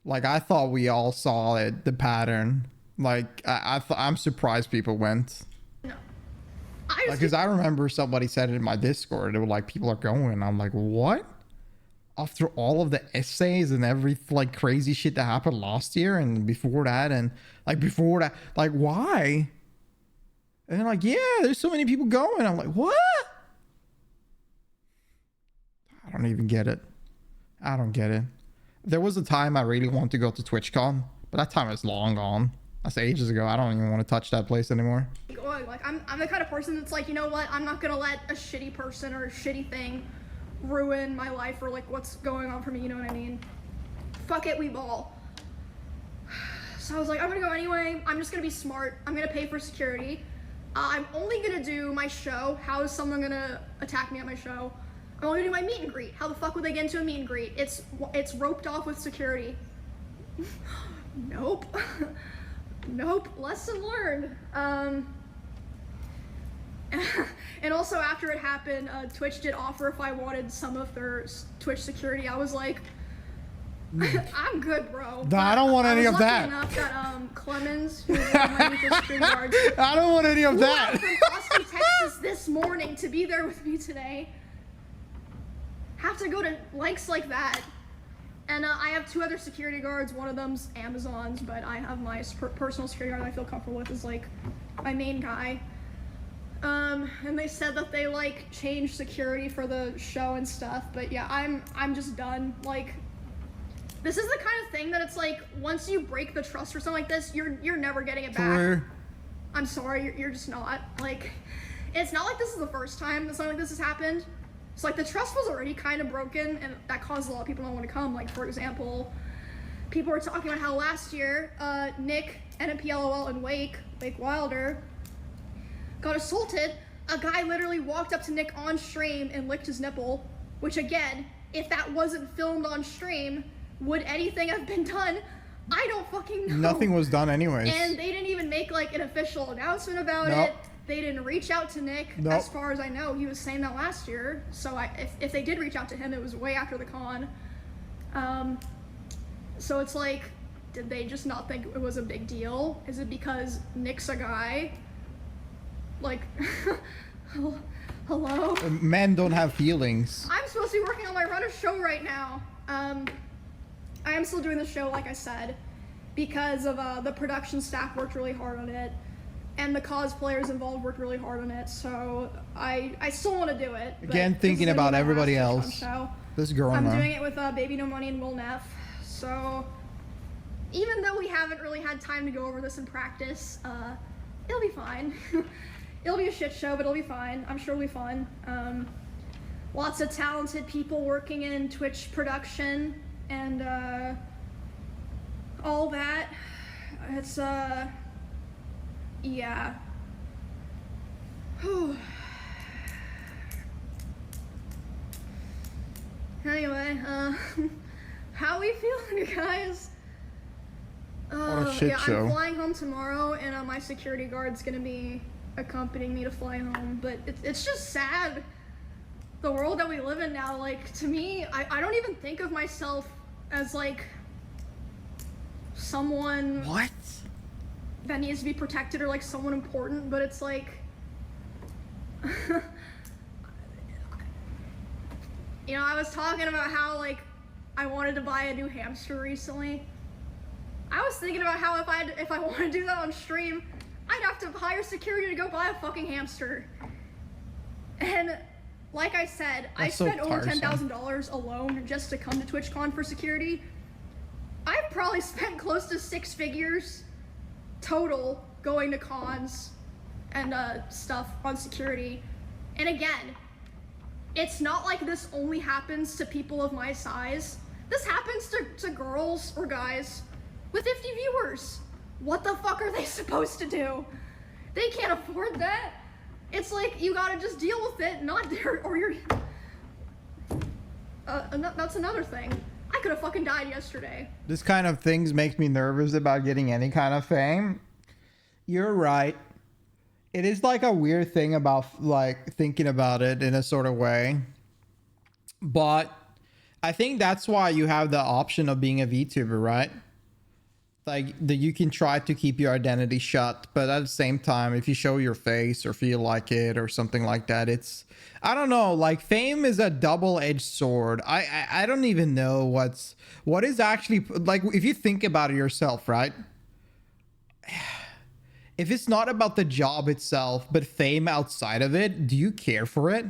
Like, I thought we all saw it, the pattern. Like, I'm surprised people went. No. Because I remember somebody said it in my Discord. They were like, people are going. I'm like, what? After all of the essays and every like crazy shit that happened last year and before that, like, why? And they're like, yeah, there's so many people going. I'm like, what? I don't even get it. I don't get it. There was a time I really wanted to go to TwitchCon, but that time is long gone. That's ages ago. I don't even want to touch that place anymore. Going. Like, I'm the kind of person that's like, you know what? I'm not gonna let a shitty person or a shitty thing ruin my life or like what's going on for me. You know what I mean? Fuck it, we ball. So I was like, I'm gonna go anyway. I'm just gonna be smart. I'm gonna pay for security. I'm only gonna do my show. How is someone gonna attack me at my show? I'm only gonna do my meet and greet. How the fuck would they get into a meet and greet? It's roped off with security. Nope. Nope. Lesson learned. And also after it happened, Twitch did offer if I wanted some of their Twitch security. I was like, I'm good, bro. No, I don't want any of that. I was lucky enough that Clemens, who's one of my mutual security guards, I don't want any of flew that. out from Austin, Texas this morning to be there with me today. Have to go to lengths like that And I have 2 other security guards. One of them's Amazon's, but I have my personal security guard that I feel comfortable with is like my main guy. And they said that they like changed security for the show and stuff, but yeah, I'm just done. Like, this is the kind of thing that it's like, once you break the trust or something like this, you're never getting it back. I'm sorry, you're just not. Like, it's not like this is the first time that something like this has happened. So like the trust was already kind of broken, and that caused a lot of people not want to come. Like, for example, people were talking about how last year, Nick, NMPLOL, and Wake Wilder, got assaulted. A guy literally walked up to Nick on stream and licked his nipple, which again, if that wasn't filmed on stream, would anything have been done? I don't fucking know. Nothing was done anyways. And they didn't even make like an official announcement about it. They didn't reach out to Nick. As far as I know, he was saying that last year. So if they did reach out to him, it was way after the con. So it's like, did they just not think it was a big deal? Is it because Nick's a guy? Like, hello? Men don't have feelings. I'm supposed to be working on my Runner show right now. I am still doing the show, like I said, because of the production staff worked really hard on it, and the cosplayers involved worked really hard on it. So I still want to do it. Again, thinking about everybody else. This girl. I'm doing it with Baby No Money and Will Neff. So even though we haven't really had time to go over this in practice, it'll be fine. It'll be a shit show, but it'll be fine. I'm sure it'll be fun. Lots of talented people working in Twitch production and all that. It's yeah. Whew. Anyway, how we feeling, guys? What a shit show. I'm flying home tomorrow, and my security guard's gonna be accompanying me to fly home. But it's just sad, the world that we live in now. Like, to me, I don't even think of myself as like someone that needs to be protected or like someone important, but it's like you know, I was talking about how like I wanted to buy a new hamster recently. I was thinking about how if I want to do that on stream, I'd have to hire security to go buy a fucking hamster. And like I said, I spent over $10,000 alone just to come to TwitchCon for security. I've probably spent close to 6 figures total going to cons and stuff on security. And again, it's not like this only happens to people of my size. This happens to girls or guys with 50 viewers. What the fuck are they supposed to do? They can't afford that. It's like, you gotta just deal with it, or you're... that's another thing. I could've fucking died yesterday. This kind of things makes me nervous about getting any kind of fame. You're right. It is like a weird thing about like thinking about it in a sort of way. But I think that's why you have the option of being a VTuber, right? Like, you can try to keep your identity shut, but at the same time, if you show your face or feel like it or something like that, it's, I don't know, like, fame is a double-edged sword. I don't even know what is actually, like, if you think about it yourself, right? If it's not about the job itself, but fame outside of it, do you care for it?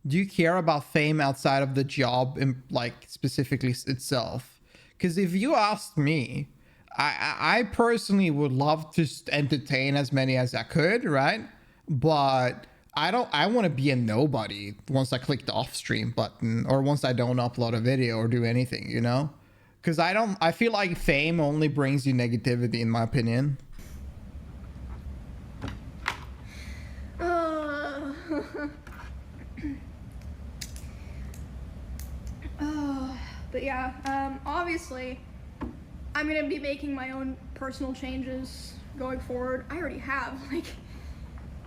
Do you care about fame outside of the job, like, specifically itself? Because if you asked me, I personally would love to entertain as many as I could, right? But I want to be a nobody once I click the off stream button or once I don't upload a video or do anything, you know? Because I feel like fame only brings you negativity, in my opinion. But yeah, obviously, I'm gonna be making my own personal changes going forward. I already have, like,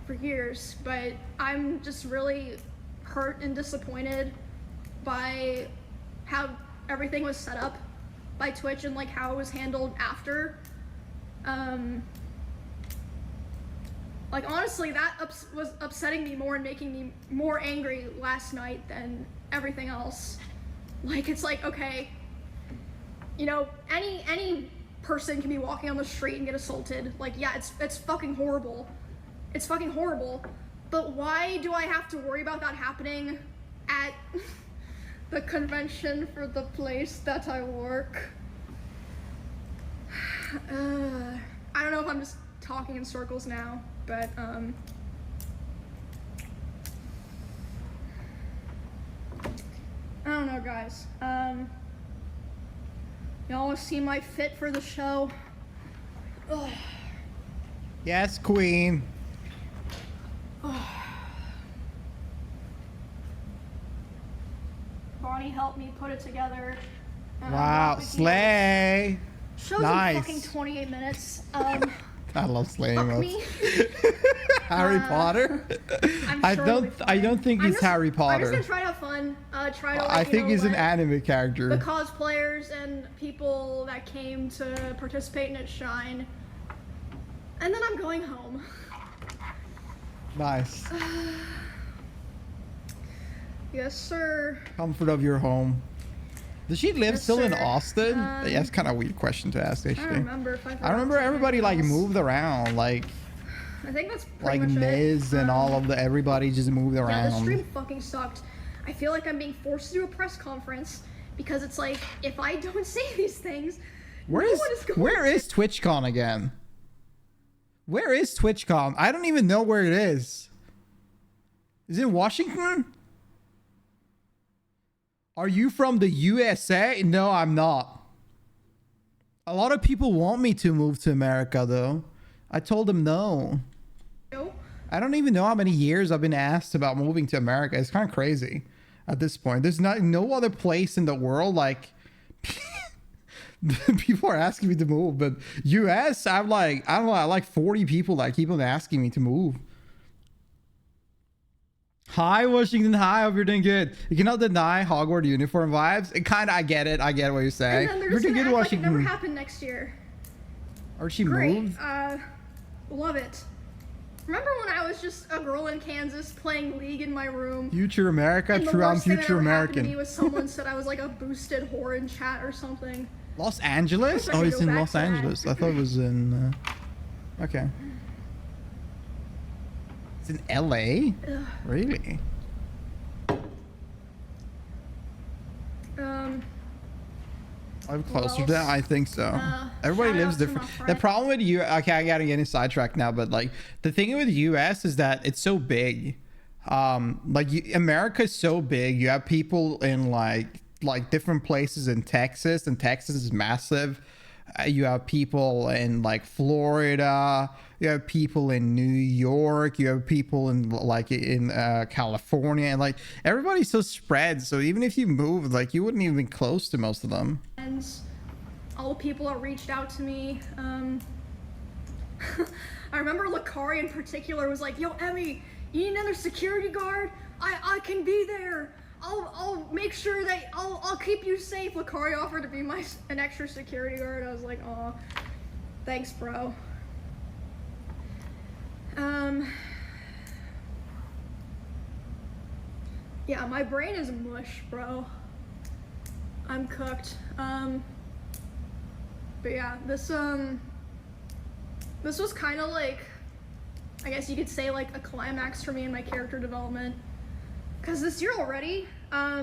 for years, but I'm just really hurt and disappointed by how everything was set up by Twitch and like how it was handled after. Like, honestly, that was upsetting me more and making me more angry last night than everything else. Like, it's like, okay, you know, any person can be walking on the street and get assaulted. Like, yeah, it's fucking horrible. It's fucking horrible. But why do I have to worry about that happening at the convention for the place that I work? I don't know if I'm just talking in circles now, but I don't know, guys. Y'all want to see my fit for the show? Ugh. Yes, queen. Bonnie helped me put it together. Wow, slay. Show's Nice. in fucking 28 minutes. I love slaying Fuck modes. me. Harry Potter? I sure don't think he's Harry I'm Potter. just gonna try to have fun. Try to. Like, I think he's an let anime character. the cosplayers and people that came to participate in it shine. And then I'm going home. Nice. Yes, sir. Comfort of your home. Does she live Yes, still in sir. Austin? Yeah, that's kind of a weird question to ask, I actually. don't remember if I remember everybody like moved around, like I think that's pretty much Miz it. and all of the everybody just moved Yeah, the around. stream fucking sucked. I feel like I'm being forced to do a press conference because it's like, if I don't say these things, Where is TwitchCon again? Where is TwitchCon? I don't even know where it is. Is it Washington? Are you from the USA? No, I'm not. A lot of people want me to move to America, though. I told them no. No? I don't even know how many years I've been asked about moving to America. It's kind of crazy at this point. There's no other place in the world like people are asking me to move, but US, I'm like, I don't know, I like 40 people that keep on asking me to move. Hi, Washington. Hi, hope you're doing good. You cannot deny Hogwarts uniform vibes. It kind of, I get it. I get what you're saying. And then they're You're just doing gonna good, act like it never Washington. happened next year. Or she Great. moved. Love it. Remember when I was just a girl in Kansas playing League in my room? Future America, And the true, I'm worst thing that future ever happened to me American. was someone said I was like a boosted whore in chat or something. Los Angeles? I Oh, could it's go in back Los to that. Angeles. I thought it was in. Okay. It's in LA? Ugh. Really? I'm closer to that. I think so. Everybody shout lives out to my different. The friend. problem with you, okay, I gotta get in sidetracked now, but like the thing with the U.S. is that it's so big. America is so big. You have people in like different places in Texas, and Texas is massive. You have people in like Florida. You have people in New York. You have people in California, and like everybody's so spread. So even if you moved, like you wouldn't even be close to most of them. And all the people that reached out to me. I remember Lakari in particular was like, "Yo, Emmy, you need another security guard? I can be there. I'll make sure that I'll keep you safe." Lakari offered to be an extra security guard. I was like, "Aw, thanks, bro." Yeah, my brain is mush, bro. I'm cooked. But yeah, this was kind of like, I guess you could say like a climax for me in my character development. Cause this year already, I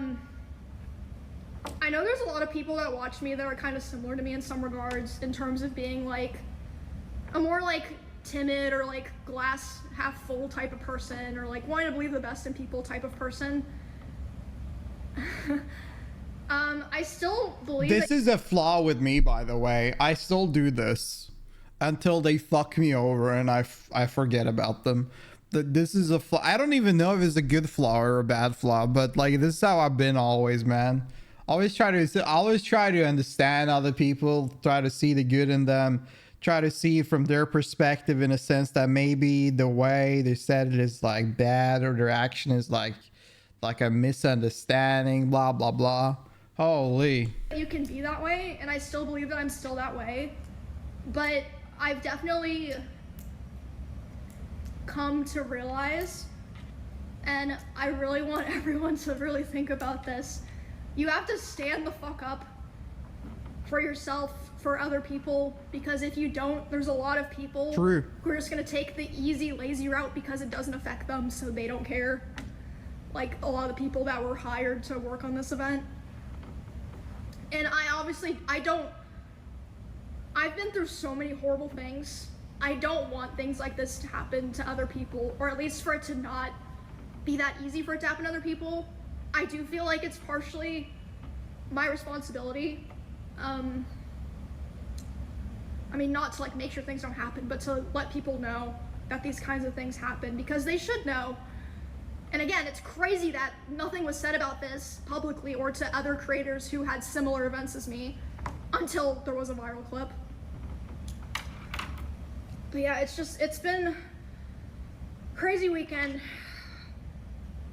know there's a lot of people that watch me that are kind of similar to me in some regards in terms of being like a more like timid or like glass half full type of person, or like wanting to believe the best in people type of person. I still believe This is a flaw with me, by the way. I still do this until they fuck me over and I forget about them. This is a flaw. I don't even know if it's a good flaw or a bad flaw, but like this is how I've been always, man. Always try to understand other people, try to see the good in them, try to see from their perspective in a sense that maybe the way they said it is like bad or their action is like a misunderstanding, blah blah blah. Holy. you can be that way, and I still believe that I'm still that way, but I've definitely come to realize, and I really want everyone to really think about this, you have to stand the fuck up for yourself, for other people, because if you don't, there's a lot of people True. who are just gonna take the easy, lazy route because it doesn't affect them, so they don't care. Like a lot of the people that were hired to work on this event. And I've been through so many horrible things. I don't want things like this to happen to other people, or at least for it to not be that easy for it to happen to other people. I do feel like it's partially my responsibility. I mean, not to like make sure things don't happen, but to let people know that these kinds of things happen, because they should know. And again, it's crazy that nothing was said about this publicly or to other creators who had similar events as me until there was a viral clip. But yeah, it's been crazy weekend.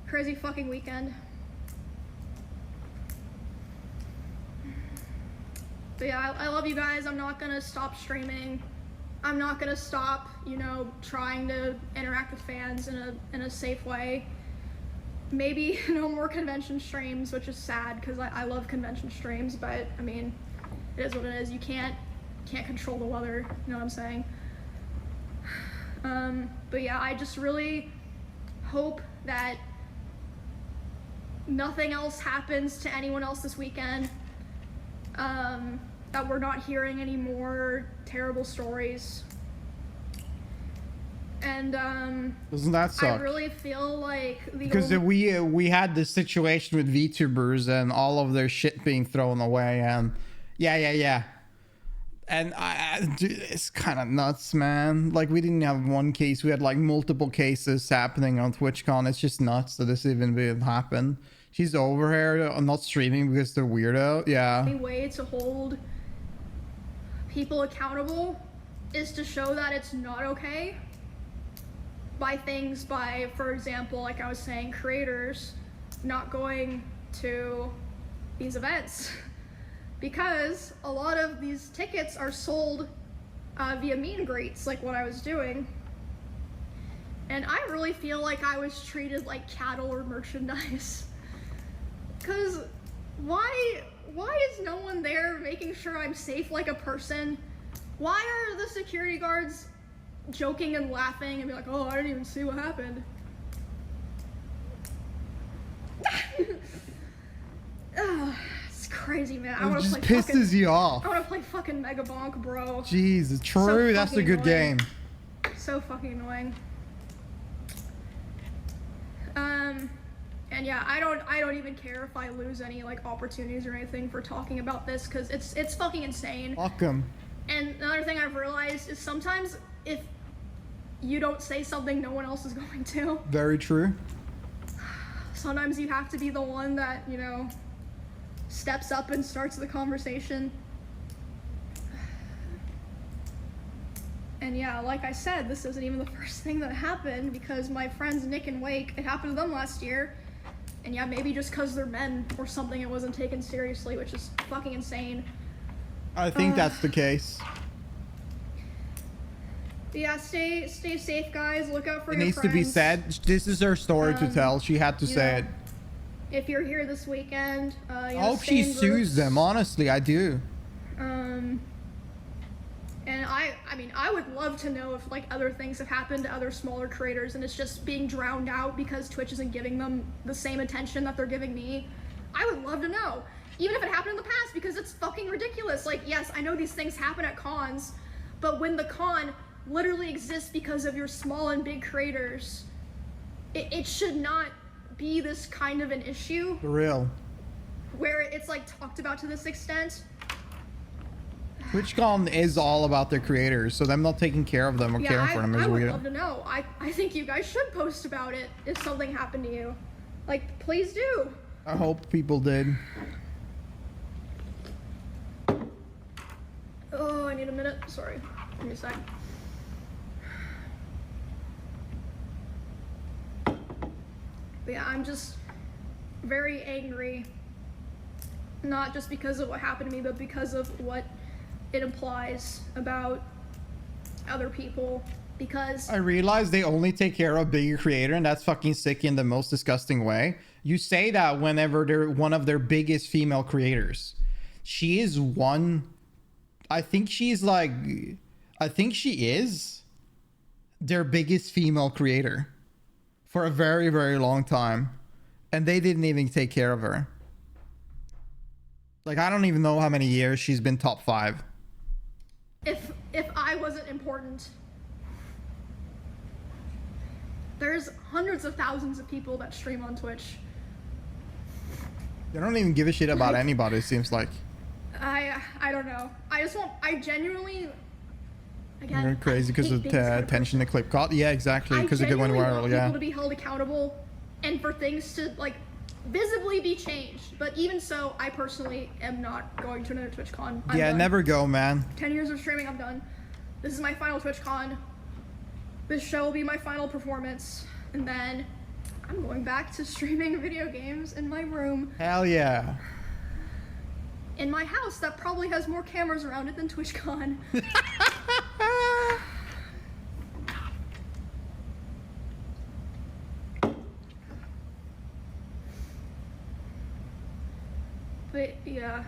Crazy fucking weekend. But yeah, I love you guys. I'm not gonna stop streaming. I'm not gonna stop, you know, trying to interact with fans in a safe way. Maybe no more convention streams, which is sad because I love convention streams, but I mean, it is what it is. You can't control the weather, you know what I'm saying? But yeah, I just really hope that nothing else happens to anyone else this weekend. That we're not hearing any more terrible stories. And doesn't that suck? I really feel like because we had this situation with VTubers and all of their shit being thrown away, and yeah, and dude, it's kind of nuts, man. Like, we didn't have one case, we had like multiple cases happening on TwitchCon. It's just nuts that this even happened. She's over here not streaming because they're weirdo. Yeah. The way to hold people accountable is to show that it's not okay by, for example, like I was saying, creators not going to these events. Because a lot of these tickets are sold via meet and greets, like what I was doing. And I really feel like I was treated like cattle or merchandise. Cause why is no one there making sure I'm safe like a person? Why are the security guards joking and laughing and be like, oh, I didn't even see what happened? It's crazy, man. I want to play pisses you off. I want to play fucking Mega Bonk, bro. Jeez, true. So that's a good game. So fucking annoying. And yeah, I don't even care if I lose any like opportunities or anything for talking about this, because it's fucking insane. Fuck 'em. And another thing I've realized is sometimes if you don't say something, no one else is going to. Very true. Sometimes you have to be the one that, you know, steps up and starts the conversation. And yeah, like I said, this isn't even the first thing that happened, because my friends Nick and Wake, it happened to them last year. And yeah, maybe just because they're men or something, it wasn't taken seriously, which is fucking insane. I think that's the case. Yeah, stay safe, guys. Look out for your friends. It needs to be said. This is her story to tell. She had to say it. If you're here this weekend, I hope she sues them. Honestly, I do. And I mean, I would love to know if like other things have happened to other smaller creators and it's just being drowned out because Twitch isn't giving them the same attention that they're giving me. I would love to know. Even if it happened in the past, because it's fucking ridiculous. Like, yes, I know these things happen at cons, but when the con literally exists because of your small and big creators, it should not be this kind of an issue. For real. Where it's like talked about to this extent. TwitchCon is all about their creators, so them not taking care of them or caring for them is weird. I would love to know. I think you guys should post about it if something happened to you. Like, please do. I hope people did. Oh, I need a minute. Sorry. Give me a sec. But yeah, I'm just very angry. Not just because of what happened to me, but because of what it implies about other people. Because I realize they only take care of bigger creator, and that's fucking sick in the most disgusting way. You say that whenever they're one of their biggest female creators. she is one. I think she's like, I think she is their biggest female creator for a very, very long time. And they didn't even take care of her. Like, I don't even know how many years she's been top 5. If I wasn't important, there's hundreds of thousands of people that stream on Twitch. They don't even give a shit about anybody, it seems like. I don't know. I genuinely, again, They're crazy because of the attention the clip got. Yeah, exactly, because it went viral. Yeah. People to be held accountable and for things to like visibly be changed. But even so, I personally am not going to another TwitchCon. Yeah, never go, man. 10 years of streaming, I'm done. This is my final TwitchCon. This show will be my final performance, and then I'm going back to streaming video games in my room. Hell yeah. In my house that probably has more cameras around it than TwitchCon. But yeah,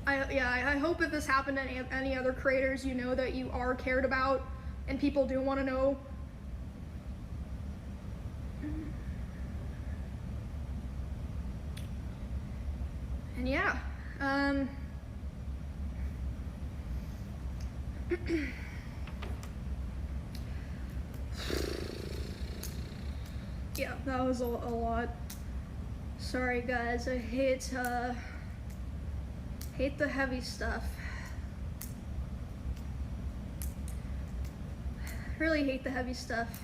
I hope if this happened to any other creators, you know that you are cared about and people do want to know. And yeah, yeah, that was a lot. Sorry guys, I hate the heavy stuff. Really hate the heavy stuff.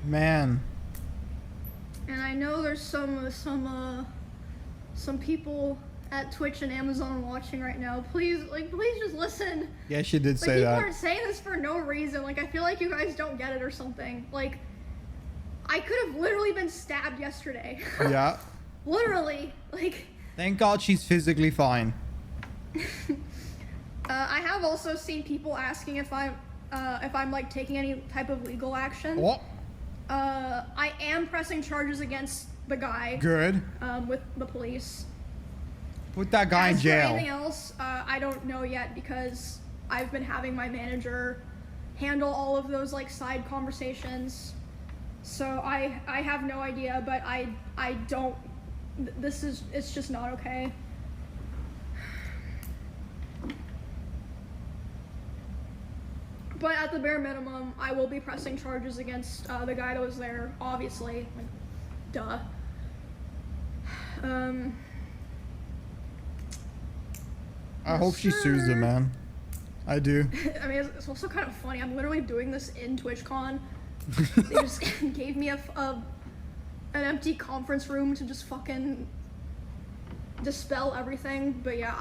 Man. And I know there's some people at Twitch and Amazon watching right now. Please just listen. Yeah, she did say people that. People aren't saying this for no reason. Like, I feel like you guys don't get it or something. Like, I could have literally been stabbed yesterday. Yeah. Literally, like. Thank God she's physically fine. I have also seen people asking if I'm like taking any type of legal action. What? I am pressing charges against the guy. Good. With the police. Put that guy in jail. For anything else, I don't know yet because I've been having my manager handle all of those like side conversations. So I have no idea, but I don't. It's just not okay. But at the bare minimum, I will be pressing charges against the guy that was there, obviously. Like, duh. I hope she sues him, man. I do. I mean, it's also kind of funny. I'm literally doing this in TwitchCon. They just gave me an empty conference room to just fucking dispel everything. But yeah,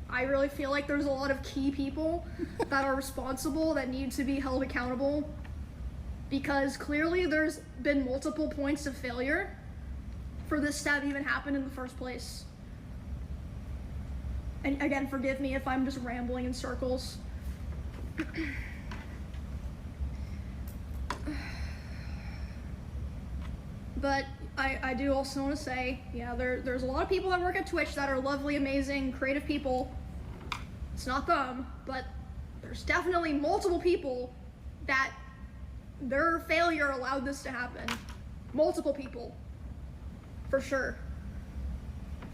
I really feel like there's a lot of key people that are responsible that need to be held accountable because clearly there's been multiple points of failure for this to have even happened in the first place. And again, forgive me if I'm just rambling in circles. But I do also want to say, yeah, there's a lot of people that work at Twitch that are lovely, amazing, creative people. It's not them, but there's definitely multiple people that their failure allowed this to happen. Multiple people, for sure.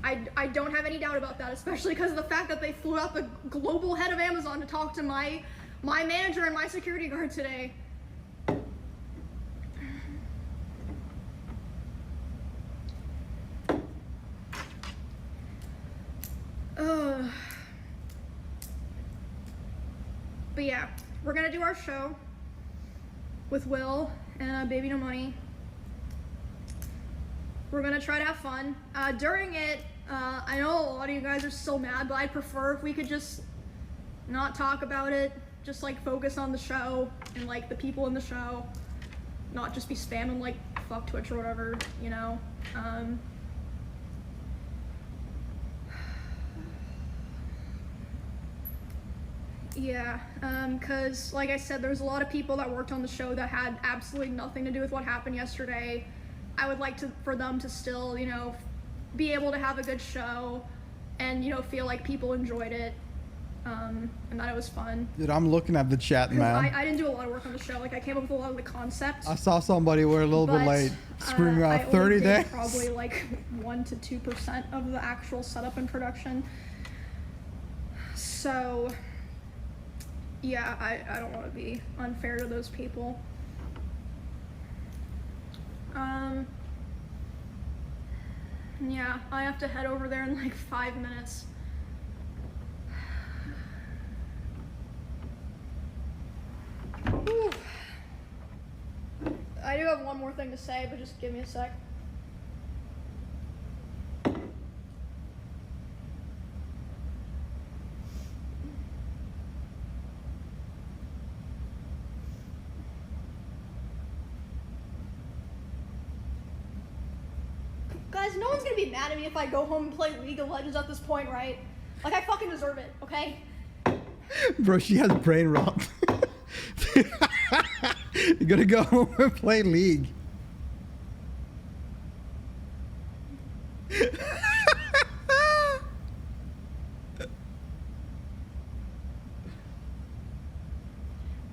I don't have any doubt about that, especially because of the fact that they flew out the global head of Amazon to talk to my manager and my security guard today. But yeah, we're gonna do our show with Will and Baby No Money. We're gonna try to have fun. During it, I know a lot of you guys are so mad, but I'd prefer if we could just not talk about it, just like focus on the show and like the people in the show, not just be spamming like fuck Twitch or whatever, you know? Yeah, cause like I said, there's a lot of people that worked on the show that had absolutely nothing to do with what happened yesterday. I would like for them to still, you know, be able to have a good show and, you know, feel like people enjoyed it. And that it was fun. Dude, I'm looking at the chat, man. I didn't do a lot of work on the show. Like, I came up with a lot of the concepts. I saw somebody were a little bit late, screaming out 30 days. Probably like 1 to 2% of the actual setup and production. So, yeah, I don't want to be unfair to those people. Yeah, I have to head over there in like 5 minutes. Whew. I do have one more thing to say, but just give me a sec. Guys, no one's gonna be mad at me if I go home and play League of Legends at this point, right? Like, I fucking deserve it, okay? Bro, she has brain rot. You gotta go home and play League.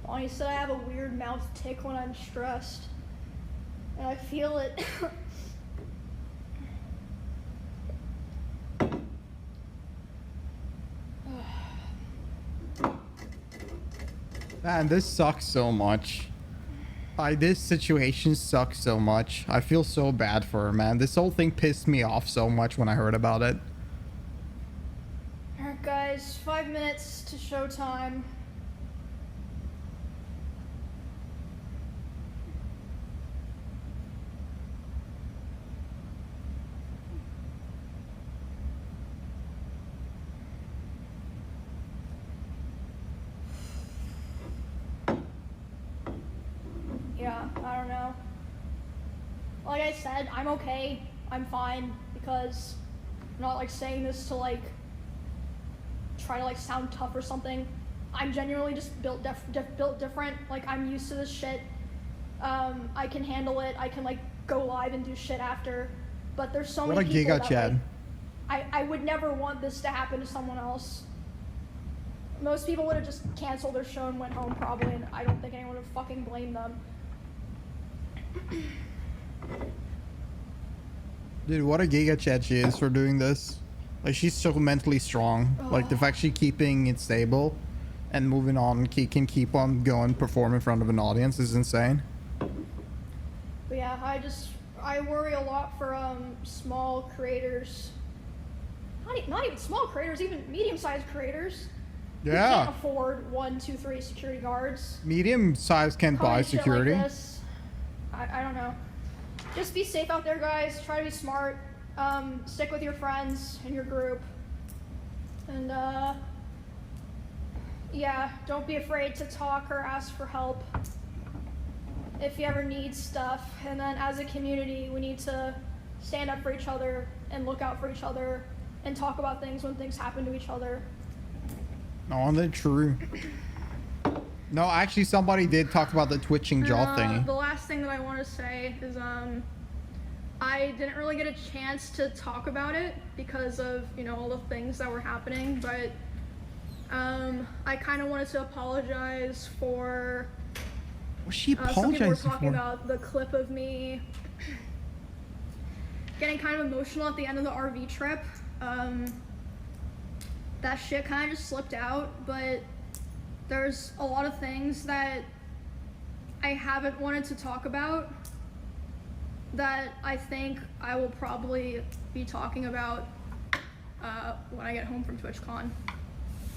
Bonnie said I have a weird mouth tick when I'm stressed. And I feel it. Man, this sucks so much. This situation sucks so much. I feel so bad for her, man. This whole thing pissed me off so much when I heard about it. Alright guys, 5 minutes to showtime. Yeah, I don't know. Like I said, I'm okay. I'm fine because I'm not like saying this to like try to like sound tough or something. I'm genuinely just built different. Like, I'm used to this shit. I can handle it. I can like go live and do shit after. But there's so many people that Chad. Like, I would never want this to happen to someone else. Most people would have just canceled their show and went home probably, and I don't think anyone would fucking blame them. Dude, what a Giga Chad she is for doing this. Like, she's so mentally strong. Like, the fact she's keeping it stable and moving on, can keep on going, perform in front of an audience is insane. But yeah, I worry a lot for small creators. Not even small creators, even medium-sized creators. Yeah. Who can't afford 1, 2, 3 security guards. Medium size can't buy security. Like this. I don't know. Just be safe out there, guys. Try to be smart. Stick with your friends and your group. And yeah, don't be afraid to talk or ask for help if you ever need stuff. And then as a community, we need to stand up for each other and look out for each other and talk about things when things happen to each other. No, that's true. No, actually, somebody did talk about the twitching jaw thingy. The last thing that I want to say is, I didn't really get a chance to talk about it because of, you know, all the things that were happening, but, I kind of wanted to apologize for... What's she some people were apologizing talking for? about the clip of me getting kind of emotional at the end of the RV trip. That shit kind of just slipped out, but there's a lot of things that I haven't wanted to talk about that I think I will probably be talking about when I get home from TwitchCon.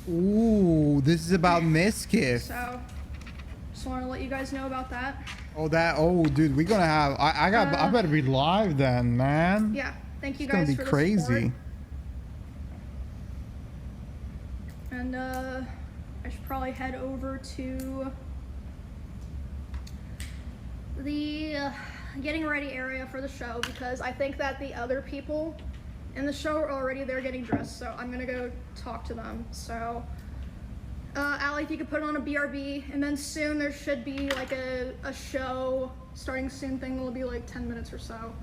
Ooh, this is about Miskiff. So, just want to let you guys know about that. Oh, dude, we're gonna have. I better be live then, man. Yeah, thank you It's guys gonna for be the crazy. support. And I should probably head over to the getting ready area for the show because I think that the other people in the show are already there getting dressed, so I'm gonna go talk to them. So, Allie, if you could put on a BRB, and then soon there should be like a show starting soon thing will be like 10 minutes or so.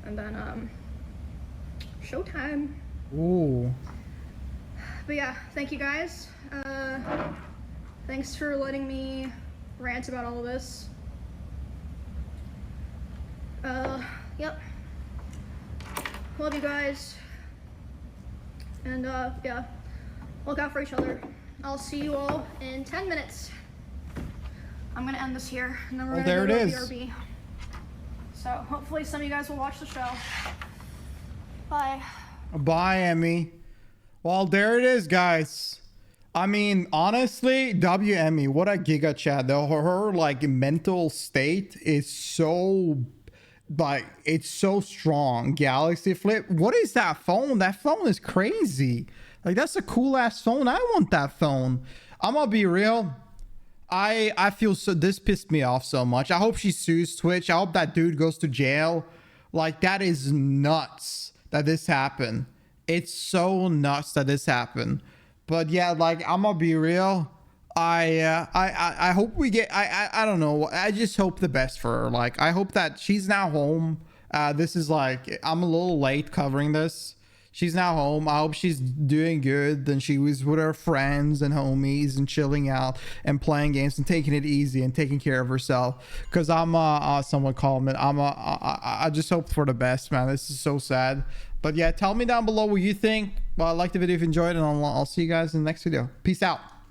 And then, showtime. Ooh. But yeah, thank you guys. Thanks for letting me rant about all of this. Yep. Love you guys. And yeah, look out for each other. I'll see you all in 10 minutes. I'm gonna end this here, and then we're gonna go to BRB. So hopefully some of you guys will watch the show. Bye. Bye, Emmy. Well, there it is, guys. I mean, honestly, WME, what a giga chat. Her like mental state is so, like, it's so strong. Galaxy Flip. What is that phone? That phone is crazy. Like, that's a cool ass phone. I want that phone. I'm gonna be real. I feel so, this pissed me off so much. I hope she sues Twitch. I hope that dude goes to jail. Like, that is nuts that this happened. It's so nuts that this happened. But yeah, like, I'm gonna be real. I hope we get, I don't know. I just hope the best for her. Like, I hope that she's now home. This is like, I'm a little late covering this. She's now home. I hope she's doing good. And she was with her friends and homies and chilling out and playing games and taking it easy and taking care of herself. Cause I'm someone called me. I just hope for the best, man. This is so sad. But yeah, tell me down below what you think. Well, like the video if you enjoyed, and I'll see you guys in the next video. Peace out.